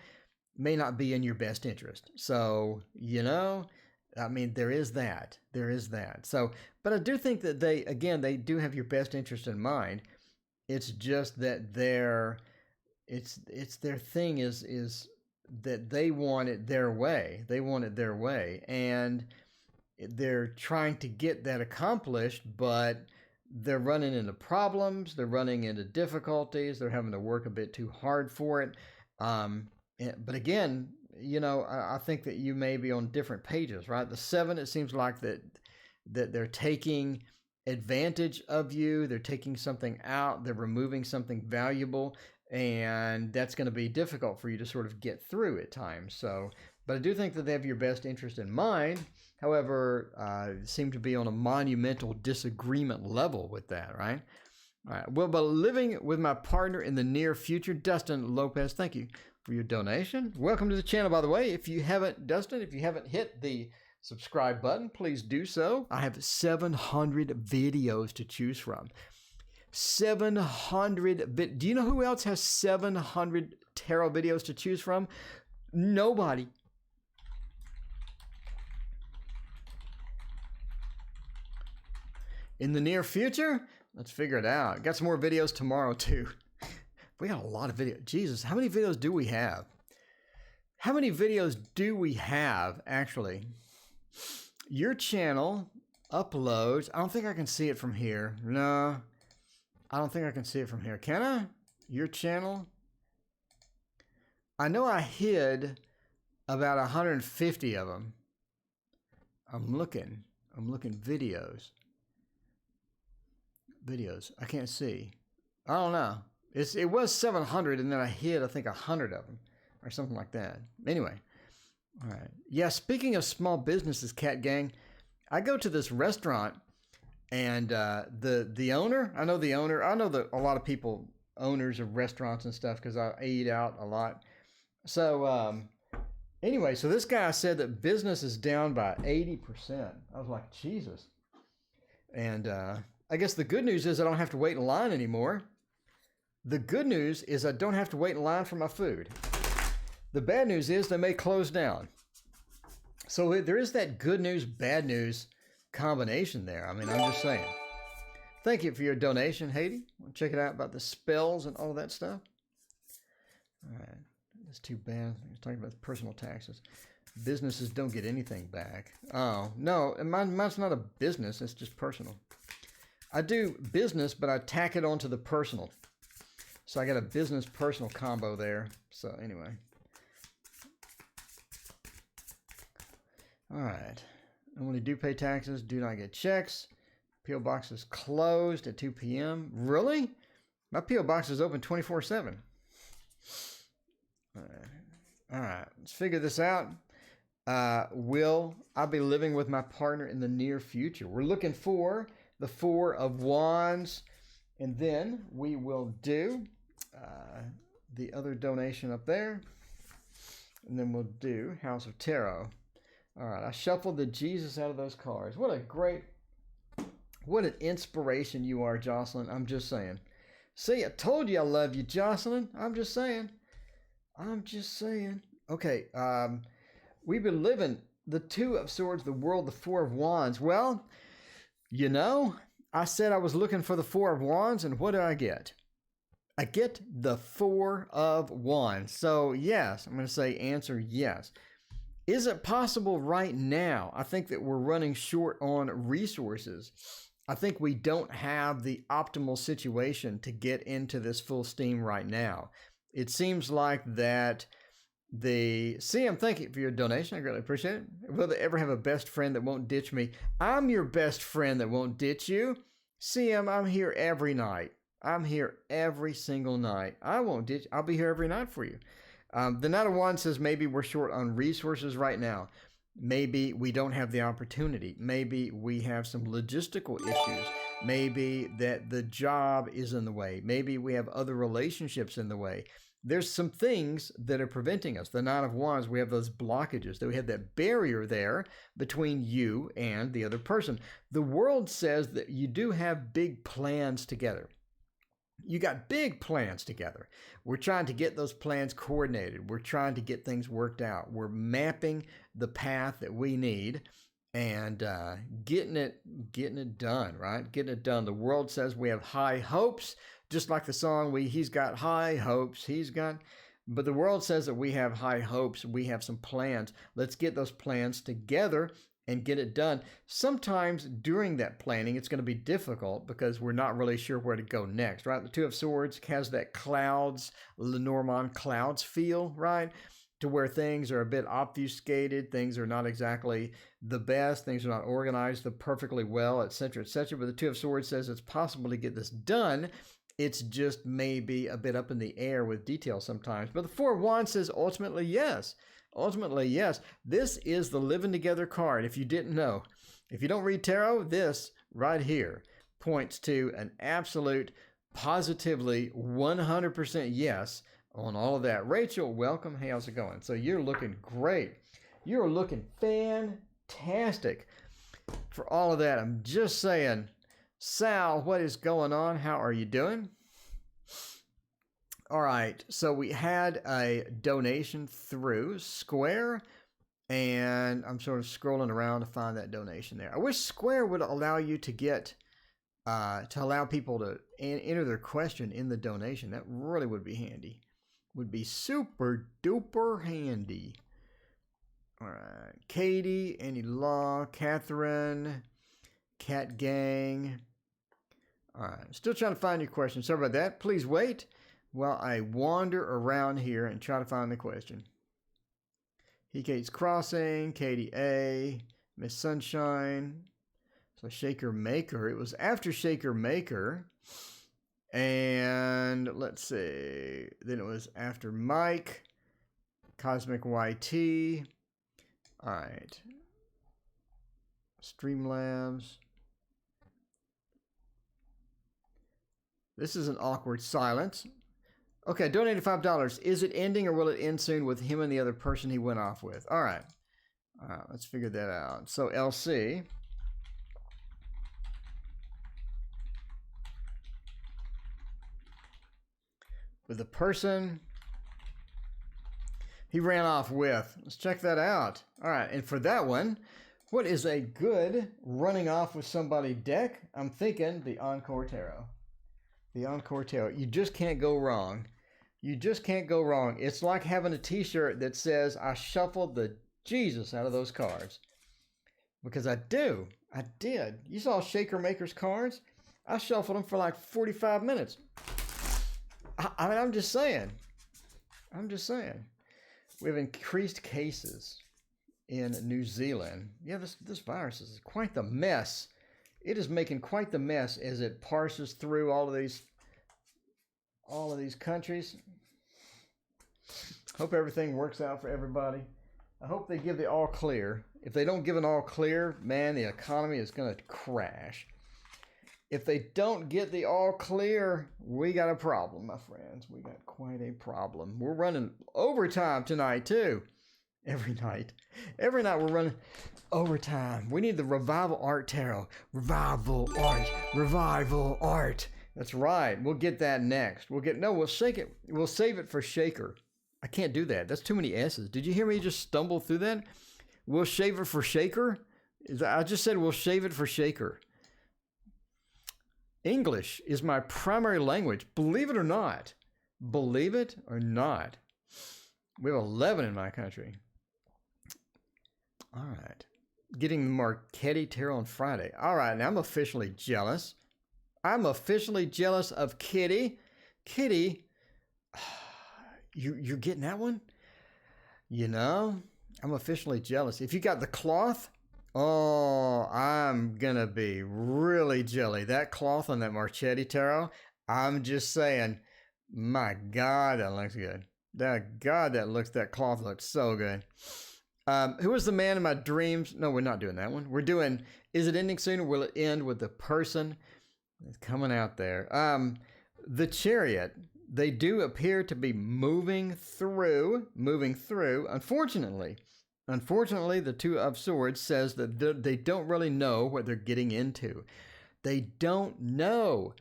may not be in your best interest. So, there is that. So, but I do think that they do have your best interest in mind. It's just that their thing is that they want it their way. And they're trying to get that accomplished, but they're running into problems. They're running into difficulties. They're having to work a bit too hard for it. But again, I think that you may be on different pages, right? The 7, it seems like that they're taking advantage of you. They're taking something out. They're removing something valuable. And that's going to be difficult for you to sort of get through at times. So, but I do think that they have your best interest in mind. However, seem to be on a monumental disagreement level with that, right? All right. Well, but living with my partner in the near future, Dustin Lopez, thank you for your donation. Welcome to the channel, by the way. If you haven't hit the subscribe button, please do so. I have 700 videos to choose from. 700. Do you know who else has 700 tarot videos to choose from? Nobody. In the near future, let's figure it out. Got some more videos tomorrow too. We got a lot of videos. Jesus, how many videos do we have? How many videos do we have, actually? Your channel uploads. I don't think I can see it from here. No, I don't think I can see it from here. Can I? Your channel? I know I hid about 150 of them. I'm looking videos. I can't see. I don't know. It was 700 and then I hid, I think, 100 of them or something like that. Anyway. All right. Yeah, speaking of small businesses, Cat Gang, I go to this restaurant and the owner, I know the owner. I know that a lot of people, owners of restaurants and stuff, because I eat out a lot. So anyway, so this guy said that business is down by 80%. I was like, Jesus. And I guess the good news is I don't have to wait in line anymore. The good news is I don't have to wait in line for my food. The bad news is they may close down. So there is that good news, bad news combination there. I mean, I'm just saying. Thank you for your donation, Haiti. Check it out about the spells and all that stuff. All right. That's too bad. He's talking about personal taxes. Businesses don't get anything back. Oh, no. Mine's not a business. It's just personal. I do business, but I tack it onto the personal. So I got a business personal combo there. So anyway. All right. And when you do pay taxes, do not get checks. P.O. box is closed at 2 p.m. Really? My P.O. box is open 24/7. All right. Let's figure this out. Will I be living with my partner in the near future? We're looking for the Four of Wands. And then we will do the other donation up there. And then we'll do House of Tarot. All right. I shuffled the Jesus out of those cards. What an inspiration you are, Jocelyn. I'm just saying. See, I told you I love you, Jocelyn. I'm just saying. Okay. We've been living the Two of Swords, the World, the Four of Wands. Well, you know, I said I was looking for the Four of Wands, and what do I get? I get the Four of Wands. So, yes, I'm going to say answer yes. Is it possible right now? I think that we're running short on resources. I think we don't have the optimal situation to get into this full steam right now. It seems like that CM, thank you for your donation. I greatly appreciate it. Will they ever have a best friend that won't ditch me? I'm your best friend that won't ditch you. CM, I'm here every night. I'm here every single night. I won't ditch. I'll be here every night for you. The Knight of Wands says maybe we're short on resources right now. Maybe we don't have the opportunity. Maybe we have some logistical issues. Maybe that the job is in the way. Maybe we have other relationships in the way. There's some things that are preventing us. The Knight of Wands, we have those blockages. That we have that barrier there between you and the other person. The world says that you do have big plans together. You got big plans together. We're trying to get those plans coordinated. We're trying to get things worked out. We're mapping the path that we need and getting it done, right? Getting it done. The world says we have high hopes, just like the song, he's got high hopes. But the world says that we have high hopes. We have some plans. Let's get those plans together and get it done. Sometimes during that planning, it's going to be difficult because we're not really sure where to go next, right? The Two of Swords has that clouds, Lenormand clouds feel, right? To where things are a bit obfuscated, things are not exactly the best, things are not organized perfectly well, etc., etc. But the Two of Swords says it's possible to get this done. It's just maybe a bit up in the air with details sometimes. But the Four of Wands says ultimately yes. Ultimately, yes. This is the living together card. If you didn't know, if you don't read tarot, this right here points to an absolute, positively 100% yes on all of that. Rachel, welcome. Hey, how's it going? So you're looking great. You're looking fantastic for all of that. I'm just saying, Sal, what is going on? How are you doing? All right, so we had a donation through Square, and I'm sort of scrolling around to find that donation there. I wish Square would allow you to get, to allow people to enter their question in the donation. That really would be handy. would be super duper handy. All right. Katie, Annie Law, Catherine, Cat Gang. All right. Still trying to find your question. Sorry about that. Please wait while I wander around here and try to find the question. Kate's Crossing, Katie A, Miss Sunshine. So Shaker Maker. It was after Shaker Maker. And let's see. Then it was after Mike, Cosmic YT. All right. Streamlabs. This is an awkward silence. Okay, donated $5. Is it ending or will it end soon with him and the other person he went off with? All right. All right, let's figure that out. So LC. With the person he ran off with. Let's check that out. All right, and for that one, what is a good running off with somebody deck? I'm thinking the Encore Tarot. The Encore Tarot. You just can't go wrong. You just can't go wrong. It's like having a t-shirt that says, I shuffled the Jesus out of those cards. Because I do. I did. You saw Shaker Maker's cards? I shuffled them for like 45 minutes. I mean, I'm just saying. We have increased cases in New Zealand. Yeah, this virus is quite the mess. It is making quite the mess as it parses through all of these countries. Hope everything works out for everybody. I hope they give the all clear. If they don't give an all clear, man, the economy is going to crash. If they don't get the all clear, we got a problem, my friends. We got quite a problem. We're running overtime tonight, too. Every night we're running overtime. We need the Revival Art Tarot. Revival Art. That's right. We'll get that next. We'll shake it. We'll save it for Shaker. I can't do that. That's too many S's. Did you hear me just stumble through that? We'll shave it for Shaker? I just said we'll shave it for Shaker. English is my primary language. Believe it or not. Believe it or not. We have 11 in my country. All right. Getting the Marchetti Tarot on Friday. All right. Now I'm officially jealous. I'm officially jealous of Kitty. Kitty, you're getting that one? You know, I'm officially jealous. If you got the cloth, oh, I'm going to be really jelly. That cloth on that Marchetti Tarot, I'm just saying, my God, that looks good. That cloth looks so good. Who was the man in my dreams? No, we're not doing that one. We're doing, is it ending soon or will it end with the person that's coming out there? The Chariot, they do appear to be moving through. Unfortunately, the Two of Swords says that they don't really know what they're getting into. They don't know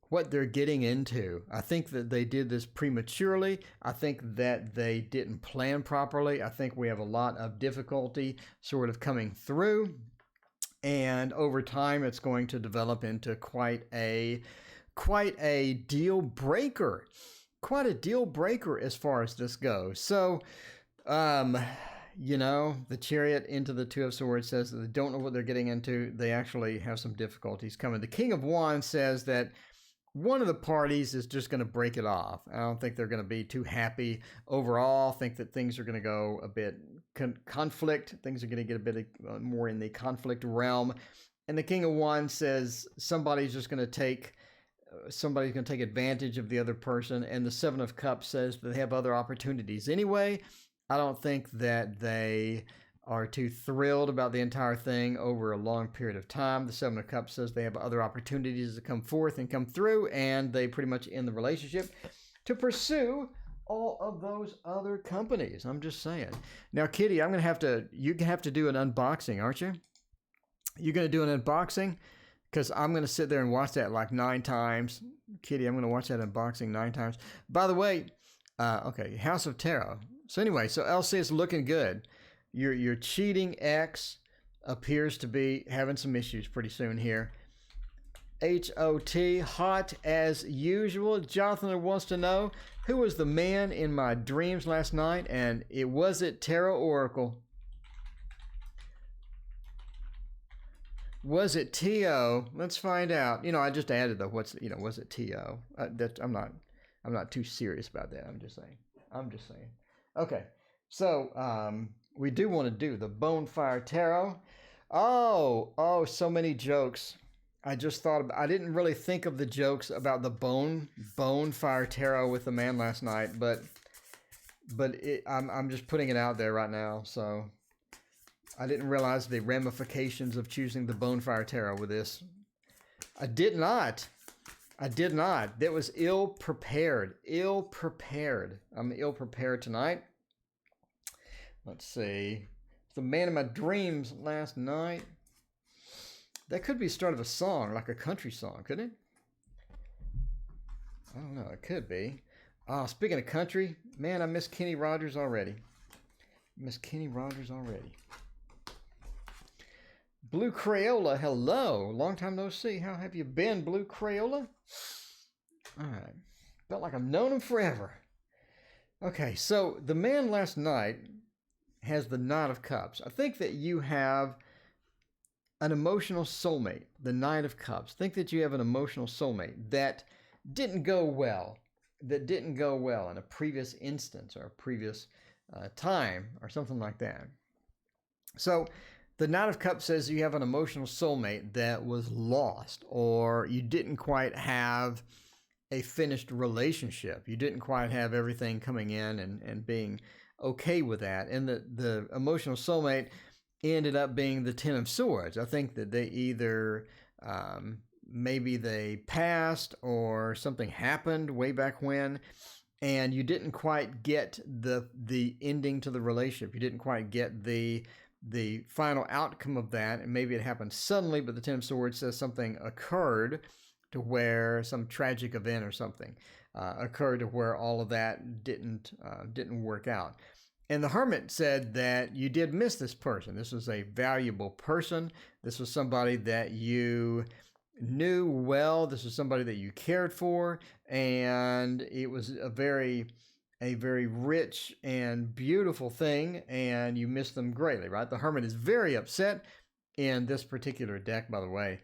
what they're getting into. I think that they did this prematurely. I think that they didn't plan properly. I think we have a lot of difficulty sort of coming through. And over time, it's going to develop into quite a deal breaker. Quite a deal breaker as far as this goes. So, you know, the Chariot into the Two of Swords says that they don't know what they're getting into. They actually have some difficulties coming. The King of Wands says that one of the parties is just going to break it off. I don't think they're going to be too happy overall. I think that things are going to go a bit conflict. Things are going to get a bit more in the conflict realm. And the King of Wands says somebody's going to take advantage of the other person. And the Seven of Cups says that they have other opportunities. Anyway, I don't think that they are too thrilled about the entire thing over a long period of time. The Seven of Cups says they have other opportunities to come forth and come through, and they pretty much end the relationship to pursue all of those other companies. I'm just saying. Now, Kitty, you have to do an unboxing, aren't you? You're going to do an unboxing? Because I'm going to sit there and watch that like 9 times. Kitty, I'm going to watch that unboxing 9 times. By the way, okay, House of Tarot. So anyway, so LC is looking good. Your cheating ex appears to be having some issues pretty soon here. HOT, hot as usual. Jonathan wants to know, Who was the man in my dreams last night? And was it TarotOracle? Was it T.O.? Let's find out. I just added the was it T.O.? I'm not too serious about that. I'm just saying. Okay. So, we do want to do the Bonefire Tarot. Oh, so many jokes. I just thought I didn't really think of the jokes about the Bonefire Tarot with the man last night, but I'm just putting it out there right now. So I didn't realize the ramifications of choosing the Bonefire Tarot with this. I did not. That was ill prepared. I'm ill prepared tonight. Let's see. The man in my dreams last night. That could be the start of a song, like a country song, couldn't it? I don't know. It could be. Speaking of country, man, I miss Kenny Rogers already. Blue Crayola, hello. Long time no see. How have you been, Blue Crayola? All right. Felt like I've known him forever. Okay, so the man last night has the Knight of Cups. I think that you have an emotional soulmate, the Knight of Cups. Think that you have an emotional soulmate that didn't go well in a previous instance or a previous time or something like that. So the Knight of Cups says you have an emotional soulmate that was lost, or you didn't quite have a finished relationship. You didn't quite have everything coming in and being okay with that. And the emotional soulmate ended up being the Ten of Swords. I think that they either maybe they passed or something happened way back when, and you didn't quite get the ending to the relationship. You didn't quite get the final outcome of that, and maybe it happened suddenly, but the Ten of Swords says something occurred to where some tragic event or something occurred to where all of that didn't work out. And the Hermit said that you did miss this person. This was a valuable person. This was somebody that you knew well. This was somebody that you cared for, and it was a very rich and beautiful thing, and you missed them greatly, right? The Hermit is very upset in this particular deck, by the way.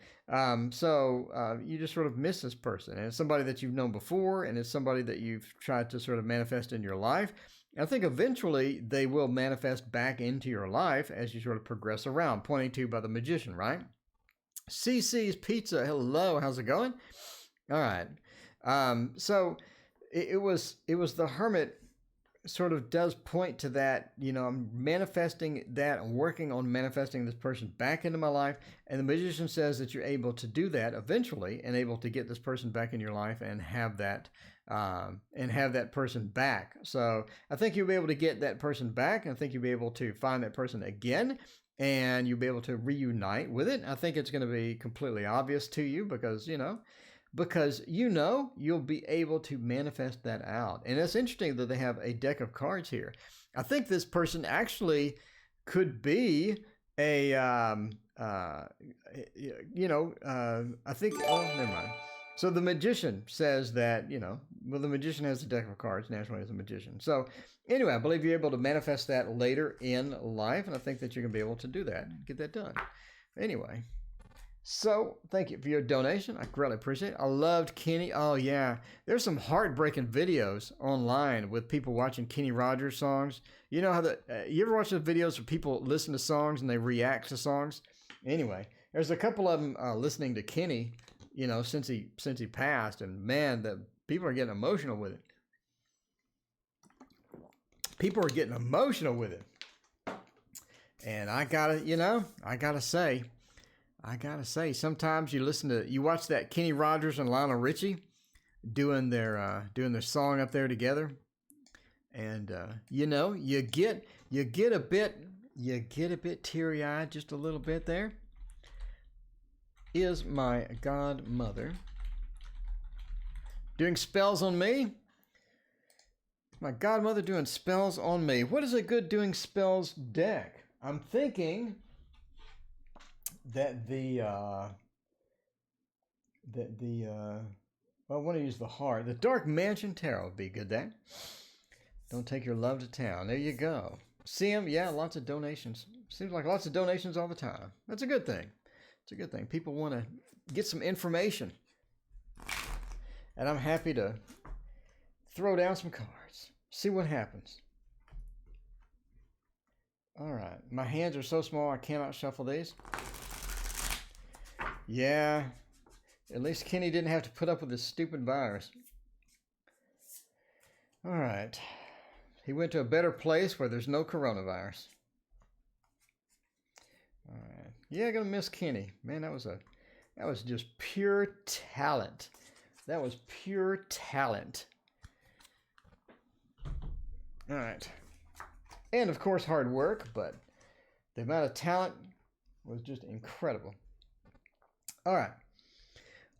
So you just sort of miss this person, and it's somebody that you've known before, and it's somebody that you've tried to sort of manifest in your life. I think eventually they will manifest back into your life as you sort of progress around, pointing to by the Magician, right? CC's Pizza, hello, how's it going? All right. So it was the Hermit sort of does point to that, I'm manifesting that, I'm working on manifesting this person back into my life, and the Magician says that you're able to do that eventually and able to get this person back in your life and have that person back. So I think you'll be able to get that person back, and I think you'll be able to find that person again, and you'll be able to reunite with it. I think it's going to be completely obvious to you because you'll be able to manifest that out. And it's interesting that they have a deck of cards here. I think this person actually could be I think, never mind. So the Magician says that, the Magician has a deck of cards, naturally as a Magician. So anyway, I believe you're able to manifest that later in life, and I think that you're going to be able to do that, get that done. Anyway, so thank you for your donation. I greatly appreciate it. I loved Kenny. Oh, yeah. There's some heartbreaking videos online with people watching Kenny Rogers songs. You know how you ever watch the videos where people listen to songs and they react to songs? Anyway, there's a couple of them listening to Kenny, since he passed, and man, the people are getting emotional with it. And I gotta say, sometimes you watch that Kenny Rogers and Lionel Richie doing their song up there together, and you get a bit teary eyed, just a little bit there. Is my godmother doing spells on me? My godmother doing spells on me. What is a good doing spells deck? I'm thinking that the Well, I want to use the heart. The Dark Mansion Tarot would be good there. Don't take your love to town. There you go. See them? Yeah, lots of donations. Seems like lots of donations all the time. That's a good thing. It's a good thing. People want to get some information. And I'm happy to throw down some cards. See what happens. All right. My hands are so small I cannot shuffle these. Yeah. At least Kenny didn't have to put up with this stupid virus. All right. He went to a better place where there's no coronavirus. All right. Yeah, gonna miss Kenny. Man, that was just pure talent. That was pure talent. All right. And of course hard work, but the amount of talent was just incredible. All right.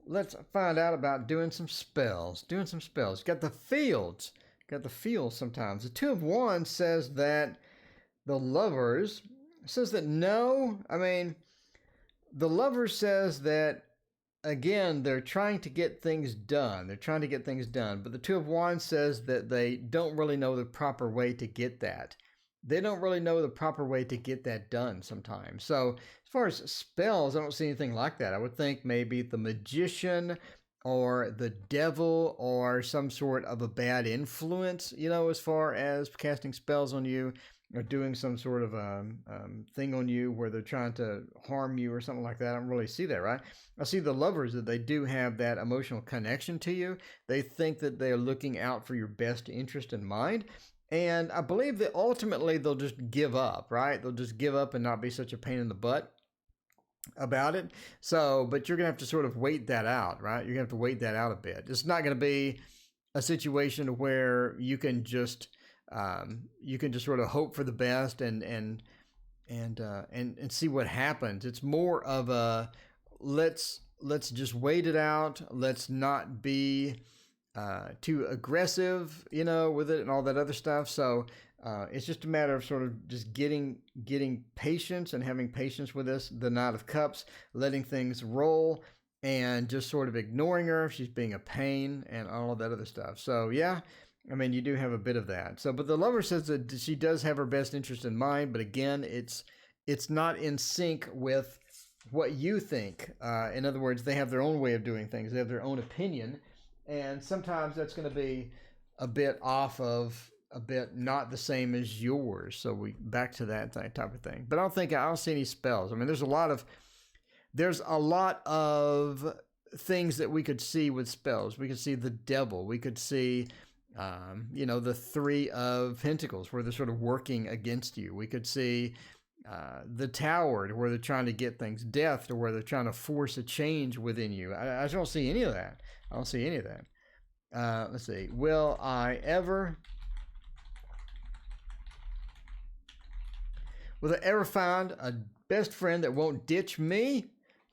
Let's find out about doing some spells. Got the fields. Got the feels sometimes. The Two of Wands says that the Lovers says that no. I mean, the Lover says that, again, they're trying to get things done. But the Two of Wands says that they don't really know the proper way to get that. They don't really know the proper way to get that done sometimes. So as far as spells, I don't see anything like that. I would think maybe the Magician or the Devil or some sort of a bad influence, you know, as far as casting spells on you or doing some sort of thing on you where they're trying to harm you or something like that. I don't really see that, right? I see the Lovers that they do have that emotional connection to you. They think that they're looking out for your best interest in mind. And I believe that ultimately they'll just give up, right? They'll just give up and not be such a pain in the butt about it. So, but you're going to have to sort of wait that out, right? You're going to have to wait that out a bit. It's not going to be a situation where you can just sort of hope for the best and see what happens. It's more of a let's just wait it out. Let's not be too aggressive, you know, with it and all that other stuff. So it's just a matter of sort of just getting patience and having patience with this, the Knight of Cups, letting things roll and just sort of ignoring her if she's being a pain and all of that other stuff. So yeah, I mean, you do have a bit of that. So, but the Lover says that she does have her best interest in mind, but again, it's not in sync with what you think. In other words, they have their own way of doing things. They have their own opinion. And sometimes that's going to be a bit off of, a bit not the same as yours. So we back to that type of thing. But I don't see any spells. I mean, there's a lot of things that we could see with spells. We could see the Devil. We could see, the Three of Pentacles where they're sort of working against you. We could see the Tower where they're trying to get things, Death to where they're trying to force a change within you. I don't see any of that. I don't see any of that. Let's see. Will I ever find a best friend that won't ditch me?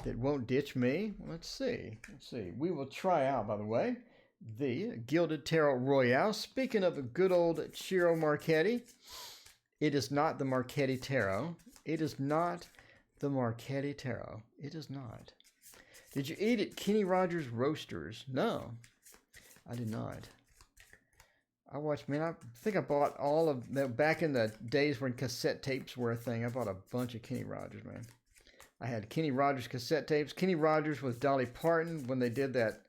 Let's see. We will try out, by the way, the Gilded Tarot Royale. Speaking of a good old Ciro Marchetti, it is not the Marchetti Tarot. It is not. Did you eat at Kenny Rogers Roasters? No, I did not. I think I bought all of that back in the days when cassette tapes were a thing. I bought a bunch of Kenny Rogers, man. I had Kenny Rogers cassette tapes. Kenny Rogers with Dolly Parton when they did that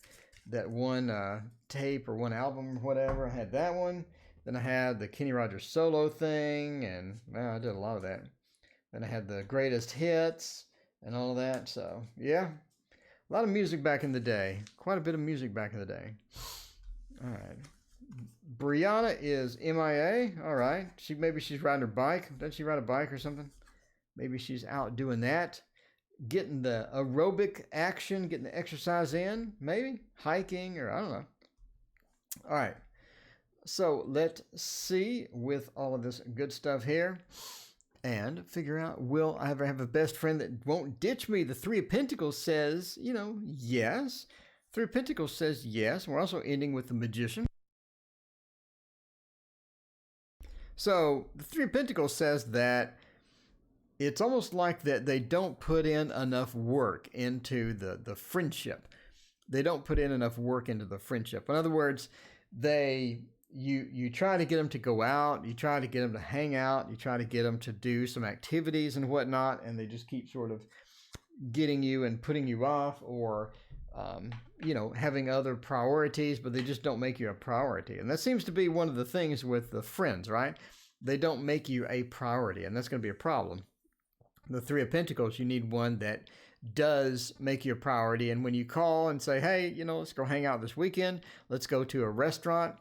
one tape or one album or whatever. I had that one. Then I had the Kenny Rogers solo thing, and I did a lot of that. Then I had the greatest hits and all of that. So yeah. A lot of music back in the day. Quite a bit of music back in the day. All right. Brianna is MIA. All right. Maybe she's riding her bike. Doesn't she ride a bike or something? Maybe she's out doing that. Getting the aerobic action, getting the exercise in. Maybe. Hiking or I don't know. All right. So let's see with all of this good stuff here. And figure out, will I ever have a best friend that won't ditch me? The Three of Pentacles says, yes. Three of Pentacles says yes. We're also ending with the Magician. So the Three of Pentacles says that it's almost like that they don't put in enough work into the friendship. they don't put in enough work into the friendship. In other words, you try to get them to go out, you try to get them to hang out, you try to get them to do some activities and whatnot, and they just keep sort of getting you and putting you off, or having other priorities, but they just don't make you a priority. And that seems to be one of the things with the friends, right? They don't make you a priority, and that's going to be a problem. The Three of Pentacles, you need one that does make you a priority. And when you call and say, hey, let's go hang out this weekend, let's go to a restaurant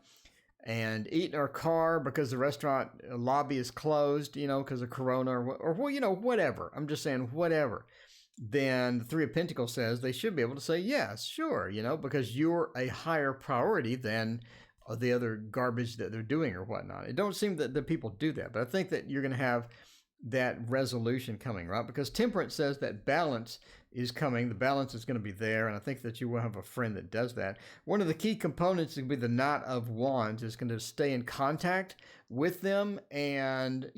and eat in our car because the restaurant lobby is closed, because of Corona or whatever. I'm just saying whatever. Then the Three of Pentacles says they should be able to say, yes, sure, because you're a higher priority than the other garbage that they're doing or whatnot. It don't seem that the people do that, but I think that you're going to have that resolution coming, right? Because Temperance says that balance is coming. The balance is going to be there, and I think that you will have a friend that does that. One of the key components will be the Knight of Wands is going to stay in contact with them and,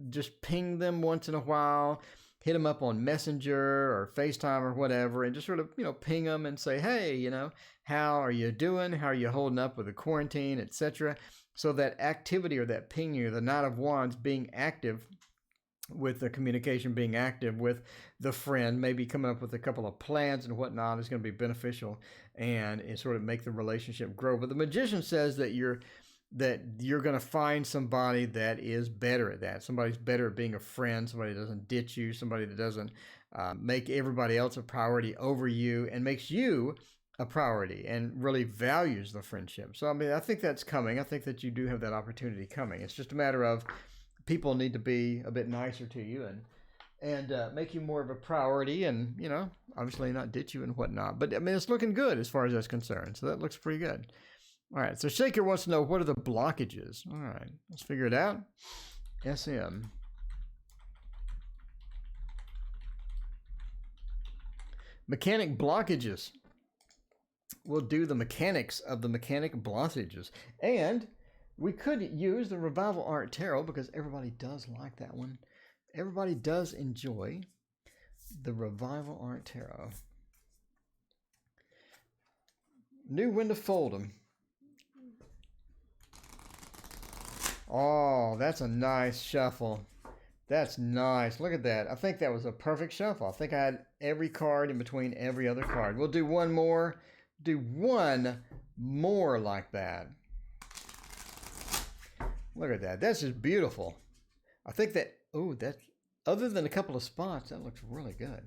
just ping them once in a while, hit them up on Messenger or FaceTime or whatever, and just sort of, ping them and say, hey, how are you doing? How are you holding up with the quarantine, etc.? So that activity or that pinging or the Knight of Wands being active with the communication, being active with the friend, maybe coming up with a couple of plans and whatnot is going to be beneficial and sort of make the relationship grow. But the Magician says that you're going to find somebody that is better at that. Somebody's better at being a friend, somebody that doesn't ditch you, somebody that doesn't make everybody else a priority over you and makes you a priority and really values the friendship. So, I think that's coming. I think that you do have that opportunity coming. It's just a matter of people need to be a bit nicer to you and make you more of a priority and, obviously not ditch you and whatnot. But, it's looking good as far as that's concerned. So that looks pretty good. All right. So Shaker wants to know, what are the blockages? All right. Let's figure it out. SM. Mechanic blockages. We'll do the mechanics of the mechanic blockages. And we could use the Revival Art Tarot because everybody does like that one. Everybody does enjoy the Revival Art Tarot. New when to fold them. Oh, that's a nice shuffle. That's nice. Look at that. I think that was a perfect shuffle. I think I had every card in between every other card. We'll do one more. Do one more like that. Look at that. That's just beautiful. I think that, other than a couple of spots, that looks really good.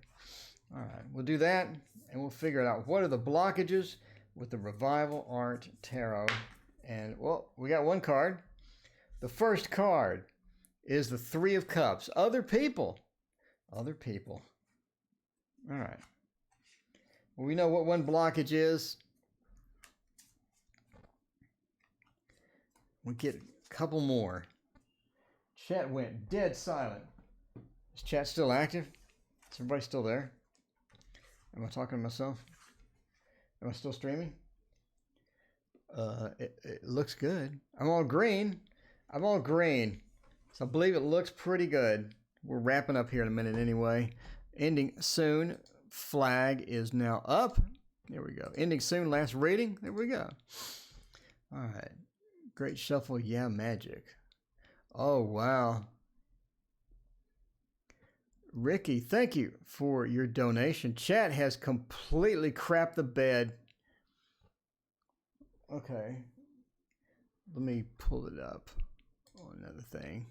All right, we'll do that and we'll figure it out. What are the blockages with the Revival Art Tarot? And, we got one card. The first card is the Three of Cups. Other people. Other people. All right. Well, we know what one blockage is. We get a couple more. Chat went dead silent. Is chat still active? Is everybody still there? Am I talking to myself? Am I still streaming? It looks good. I'm all green. I'm all green. So I believe it looks pretty good. We're wrapping up here in a minute anyway. Ending soon. Flag is now up. There we go. Ending soon. Last reading. There we go. All right. Great shuffle. Yeah, magic. Oh, wow. Ricky, thank you for your donation. Chat has completely crapped the bed. Okay. Let me pull it up on another thing.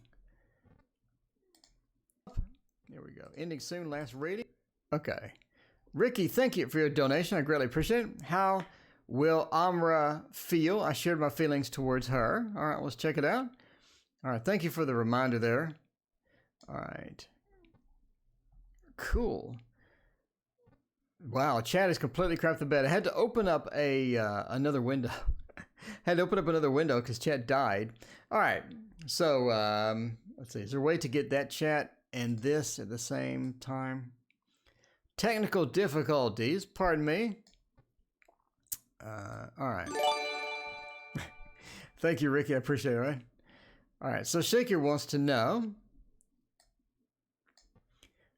There we go. Ending soon. Last reading. Okay. Ricky, thank you for your donation. I greatly appreciate it. How will Amra feel? I shared my feelings towards her. All right, let's check it out. All right, thank you for the reminder there. All right. Cool. Wow, chat is completely crapped the bed. I had to open up another window. Had to open up another window because chat died. All right, so let's see. Is there a way to get that chat and this at the same time? Technical difficulties, pardon me. All right. Thank you, Ricky. I appreciate it, right? All right, so Shaker wants to know.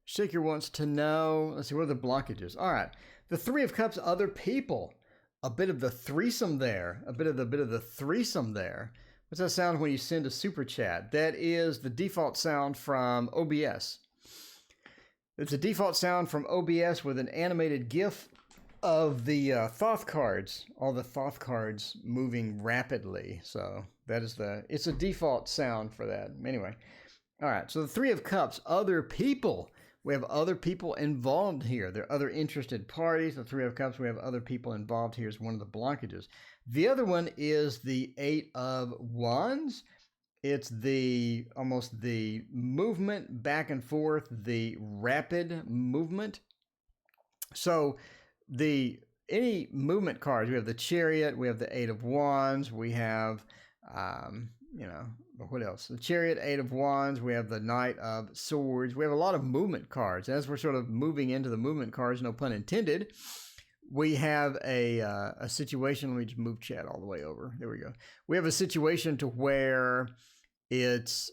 Shaker wants to know, let's see, what are the blockages? All right. The Three of Cups, other people. A bit of the threesome there. A bit of the threesome there. What's that sound when you send a super chat? That is the default sound from OBS. It's a default sound from OBS with an animated GIF of the Thoth cards, all the Thoth cards moving rapidly. So that is it's a default sound for that. Anyway, all right. So the Three of Cups, other people. We have other people involved here. There are other interested parties. The Three of Cups, we have other people involved here is one of the blockages. The other one is the Eight of Wands. It's almost the movement back and forth, the rapid movement. So any movement cards, we have the Chariot, we have the Eight of Wands, we have, what else? The Chariot, Eight of Wands, we have the Knight of Swords. We have a lot of movement cards. As we're sort of moving into the movement cards, no pun intended, we have a situation. Let me just move chat all the way over. There we go. We have a situation to where it's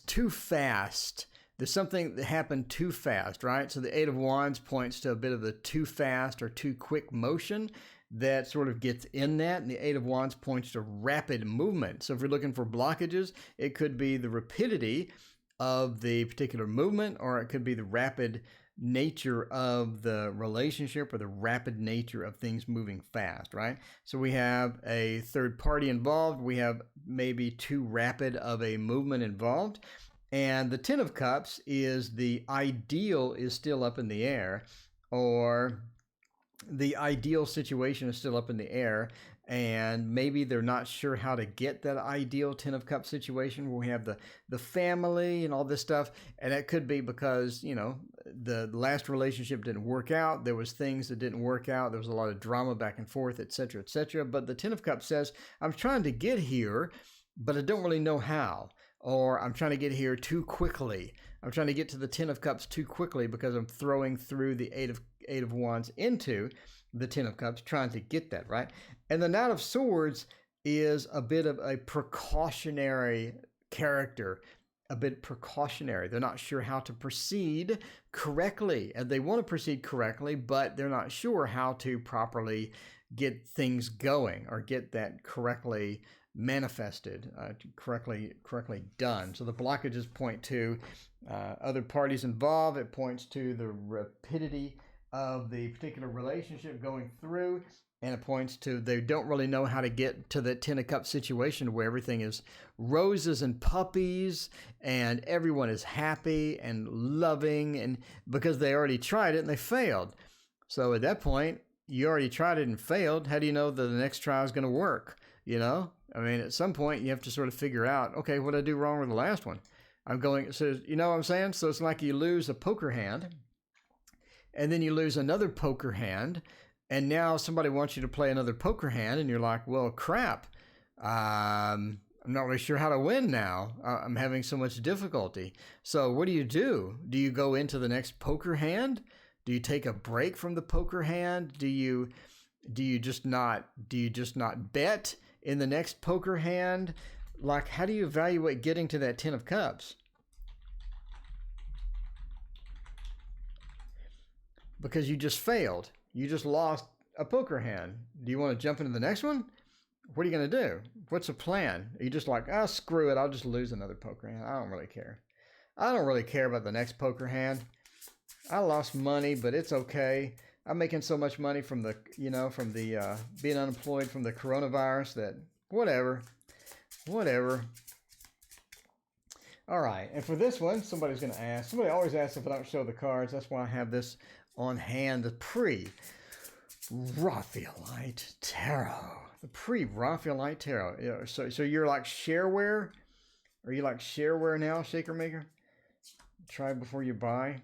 too fast. There's something that happened too fast, right? So the Eight of Wands points to a bit of the too fast or too quick motion that sort of gets in that. And the Eight of Wands points to rapid movement. So if you're looking for blockages, it could be the rapidity of the particular movement, or it could be the rapid nature of the relationship or the rapid nature of things moving fast, right? So we have a third party involved. We have maybe too rapid of a movement involved. And the Ten of Cups is the ideal is still up in the air, or the ideal situation is still up in the air, and maybe they're not sure how to get that ideal Ten of Cups situation where we have the family and all this stuff. And it could be because, the last relationship didn't work out. There was things that didn't work out. There was a lot of drama back and forth, etc., etc. But the Ten of Cups says, I'm trying to get here, but I don't really know how. Or I'm trying to get here too quickly. I'm trying to get to the Ten of Cups too quickly because I'm throwing through the Eight of Wands into the Ten of Cups, trying to get that, right? And the Knight of Swords is a bit of a precautionary character, a bit precautionary. They're not sure how to proceed correctly, and they want to proceed correctly, but they're not sure how to properly get things going or get that correctly manifested, correctly done. So the blockages point to other parties involved. It points to the rapidity of the particular relationship going through, and it points to they don't really know how to get to the Ten of Cups situation where everything is roses and puppies and everyone is happy and loving, and because they already tried it and they failed. So at that point, you already tried it and failed. How do you know that the next try is going to work? I mean, at some point you have to sort of figure out, okay, what did I do wrong with the last one? So you know what I'm saying? So it's like you lose a poker hand, and then you lose another poker hand, and now somebody wants you to play another poker hand, and you're like, well, crap. I'm not really sure how to win now. I'm having so much difficulty. So what do? Do you go into the next poker hand? Do you take a break from the poker hand? Do you just not bet in the next poker hand? Like, how do you evaluate getting to that Ten of Cups? Because you just failed. You just lost a poker hand. Do you want to jump into the next one? What are you going to do? What's the plan? Are you just like, screw it, I'll just lose another poker hand. I don't really care. I don't really care about the next poker hand. I lost money, but it's okay. I'm making so much money from the being unemployed from the coronavirus that whatever. All right, and for this one, somebody's going to ask. Somebody always asks if I don't show the cards. That's why I have this on hand, the pre-Raphaelite Tarot. The pre-Raphaelite Tarot. So you're like shareware? Are you like shareware now, Shaker Maker? Try before you buy.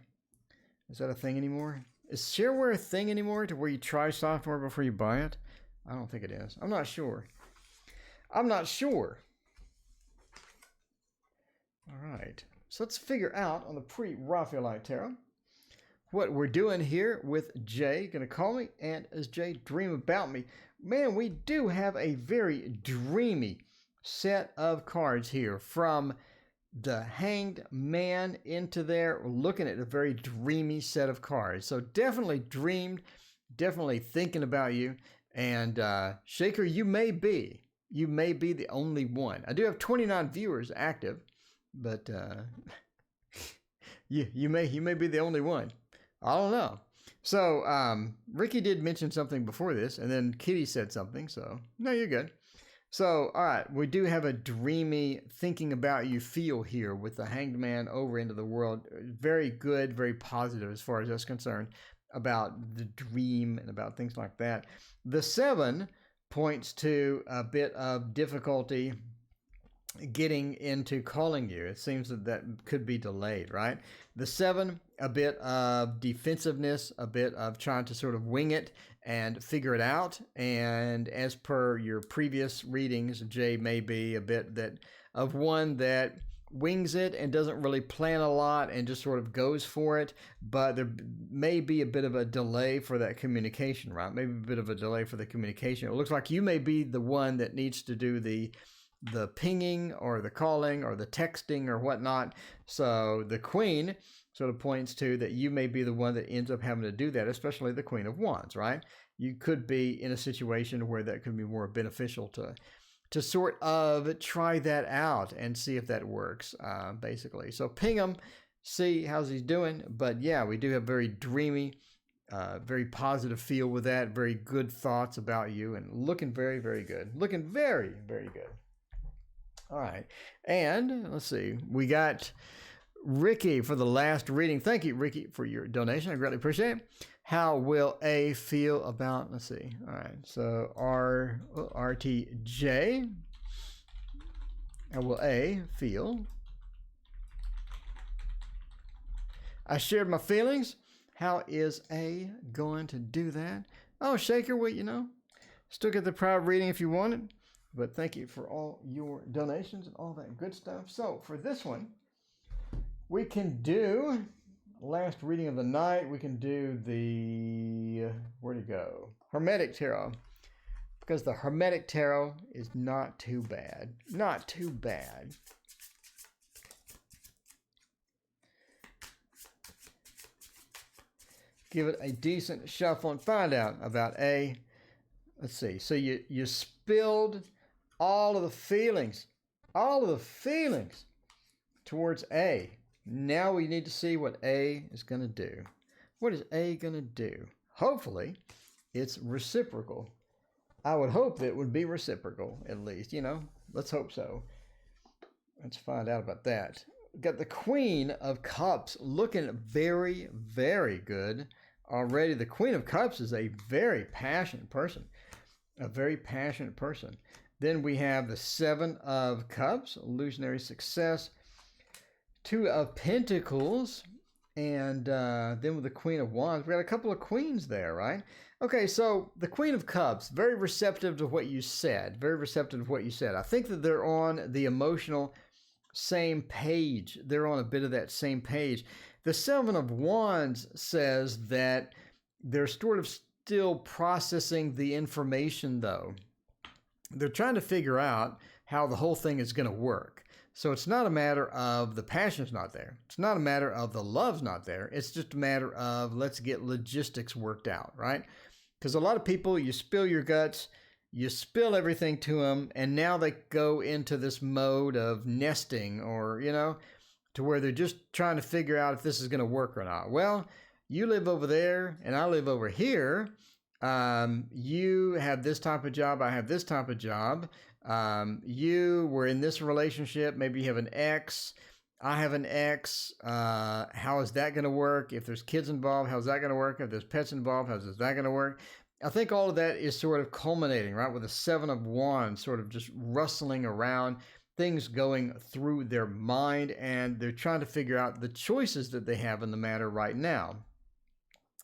Is that a thing anymore? Is shareware a thing anymore to where you try software before you buy it? I don't think it is. I'm not sure. All right. So let's figure out on the pre-Raphaelite Tarot what we're doing here with Jay. Going to call me, and as Jay dream about me. Man, we do have a very dreamy set of cards here, from the Hanged Man into there. We're looking at a very dreamy set of cards. So definitely dreamed definitely thinking about you. And Shaker, you may be the only one. I do have 29 viewers active, but you may be the only one. I don't know. So Ricky did mention something before this, and then Kitty said something. So no, you're good. So, all right, we do have a dreamy thinking about you feel here with the Hanged Man over into the world. Very good, very positive as far as that's concerned about the dream and about things like that. The 7 points to a bit of difficulty getting into calling you. It seems that could be delayed, right? The 7, a bit of defensiveness, a bit of trying to sort of wing it and figure it out. And as per your previous readings, Jay may be a bit of one that wings it and doesn't really plan a lot and just sort of goes for it. But there may be a bit of a delay for that communication, right? Maybe a bit of a delay for the communication. It looks like you may be the one that needs to do the pinging or the calling or the texting or whatnot. So the Queen sort of points to that you may be the one that ends up having to do that, especially the Queen of Wands, right? You could be in a situation where that could be more beneficial to sort of try that out and see if that works, basically. So ping him, see how's he's doing. But yeah, we do have very dreamy, very positive feel with that, very good thoughts about you, and looking very, very good. Looking very, very good. All right. And let's see, we got Ricky for the last reading. Thank you, Ricky, for your donation. I greatly appreciate it. How will A feel about, let's see. All right. So RTJ. How will A feel? I shared my feelings. How is A going to do that? Oh, Shaker, well, still get the private reading if you want it. But thank you for all your donations and all that good stuff. So for this one, we can do last reading of the night. We can do the, where'd it go? Hermetic Tarot. Because the Hermetic Tarot is not too bad. Not too bad. Give it a decent shuffle and find out about A. Let's see. So you spilled all of the feelings towards A. Now we need to see what A is going to do. What is A going to do? Hopefully, it's reciprocal. I would hope that it would be reciprocal, at least, Let's hope so. Let's find out about that. We've got the Queen of Cups looking very, very good already. The Queen of Cups is a very passionate person. A very passionate person. Then we have the 7 of Cups, illusionary success. 2 of Pentacles, and then with the Queen of Wands, we got a couple of queens there, right? Okay, so the Queen of Cups, very receptive to what you said. Very receptive to what you said. I think that they're on the emotional same page. They're on a bit of that same page. The 7 of Wands says that they're sort of still processing the information, though. They're trying to figure out how the whole thing is going to work. So it's not a matter of the passion's not there. It's not a matter of the love's not there. It's just a matter of let's get logistics worked out, right? Because a lot of people, you spill your guts, you spill everything to them, and now they go into this mode of nesting or, to where they're just trying to figure out if this is going to work or not. Well, you live over there and I live over here. You have this type of job, I have this type of job. You were in this relationship, maybe you have an ex, I have an ex. How is that going to work? If there's kids involved, how's that going to work? If there's pets involved, how's that going to work? I think all of that is sort of culminating, right, with the 7 of Wands sort of just rustling around, things going through their mind, and they're trying to figure out the choices that they have in the matter right now.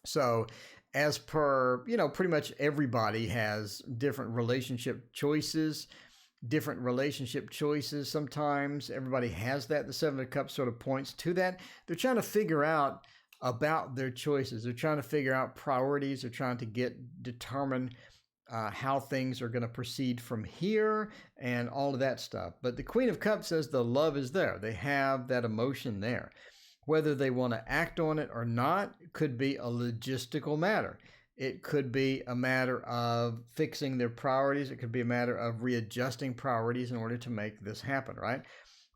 So as per, pretty much everybody has different relationship choices. Sometimes everybody has that. The 7 of Cups sort of points to that. They're trying to figure out about their choices. They're trying to figure out priorities. They're trying to determine how things are going to proceed from here and all of that stuff. But the Queen of Cups says the love is there. They have that emotion there. Whether they want to act on it or not could be a logistical matter. It could be a matter of fixing their priorities. It could be a matter of readjusting priorities in order to make this happen, right?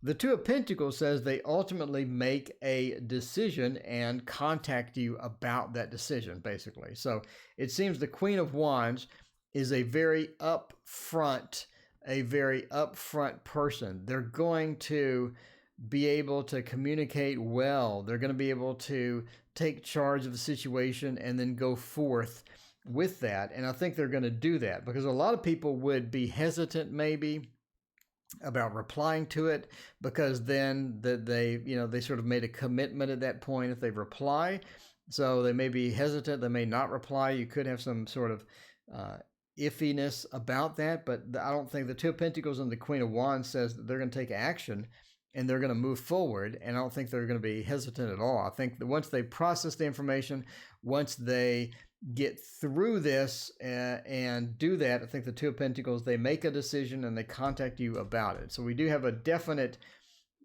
The Two of Pentacles says they ultimately make a decision and contact you about that decision, basically. So it seems the Queen of Wands is a very upfront person. They're going to be able to communicate well. They're going to be able to take charge of the situation and then go forth with that. And I think they're going to do that because a lot of people would be hesitant maybe about replying to it, because then they sort of made a commitment at that point if they reply. So they may be hesitant, they may not reply. You could have some sort of iffiness about that, but I don't think the Two of Pentacles and the Queen of Wands says that they're going to take action and they're going to move forward. And I don't think they're going to be hesitant at all. I think that once they process the information, once they get through this and do that, I think the Two of Pentacles, they make a decision and they contact you about it. So we do have a definite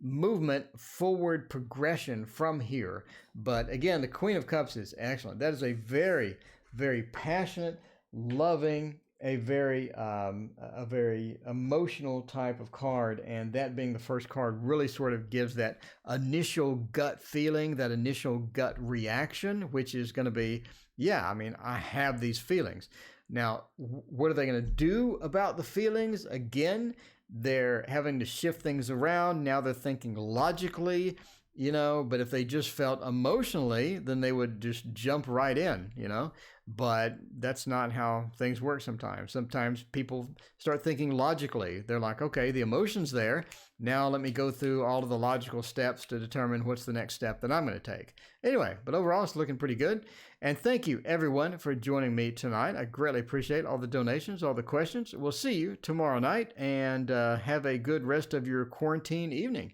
movement, forward progression from here. But again, the Queen of Cups is excellent. That is a very, very passionate, loving, a very emotional type of card, and that being the first card really sort of gives that initial gut feeling, that initial gut reaction, which is going to be, yeah, I mean, I have these feelings. Now, what are they going to do about the feelings? Again, they're having to shift things around. Now they're thinking logically, but if they just felt emotionally, then they would just jump right in, but that's not how things work sometimes. Sometimes people start thinking logically. They're like, okay, the emotion's there. Now let me go through all of the logical steps to determine what's the next step that I'm going to take. Anyway, but overall, it's looking pretty good. And thank you, everyone, for joining me tonight. I greatly appreciate all the donations, all the questions. We'll see you tomorrow night, and have a good rest of your quarantine evening.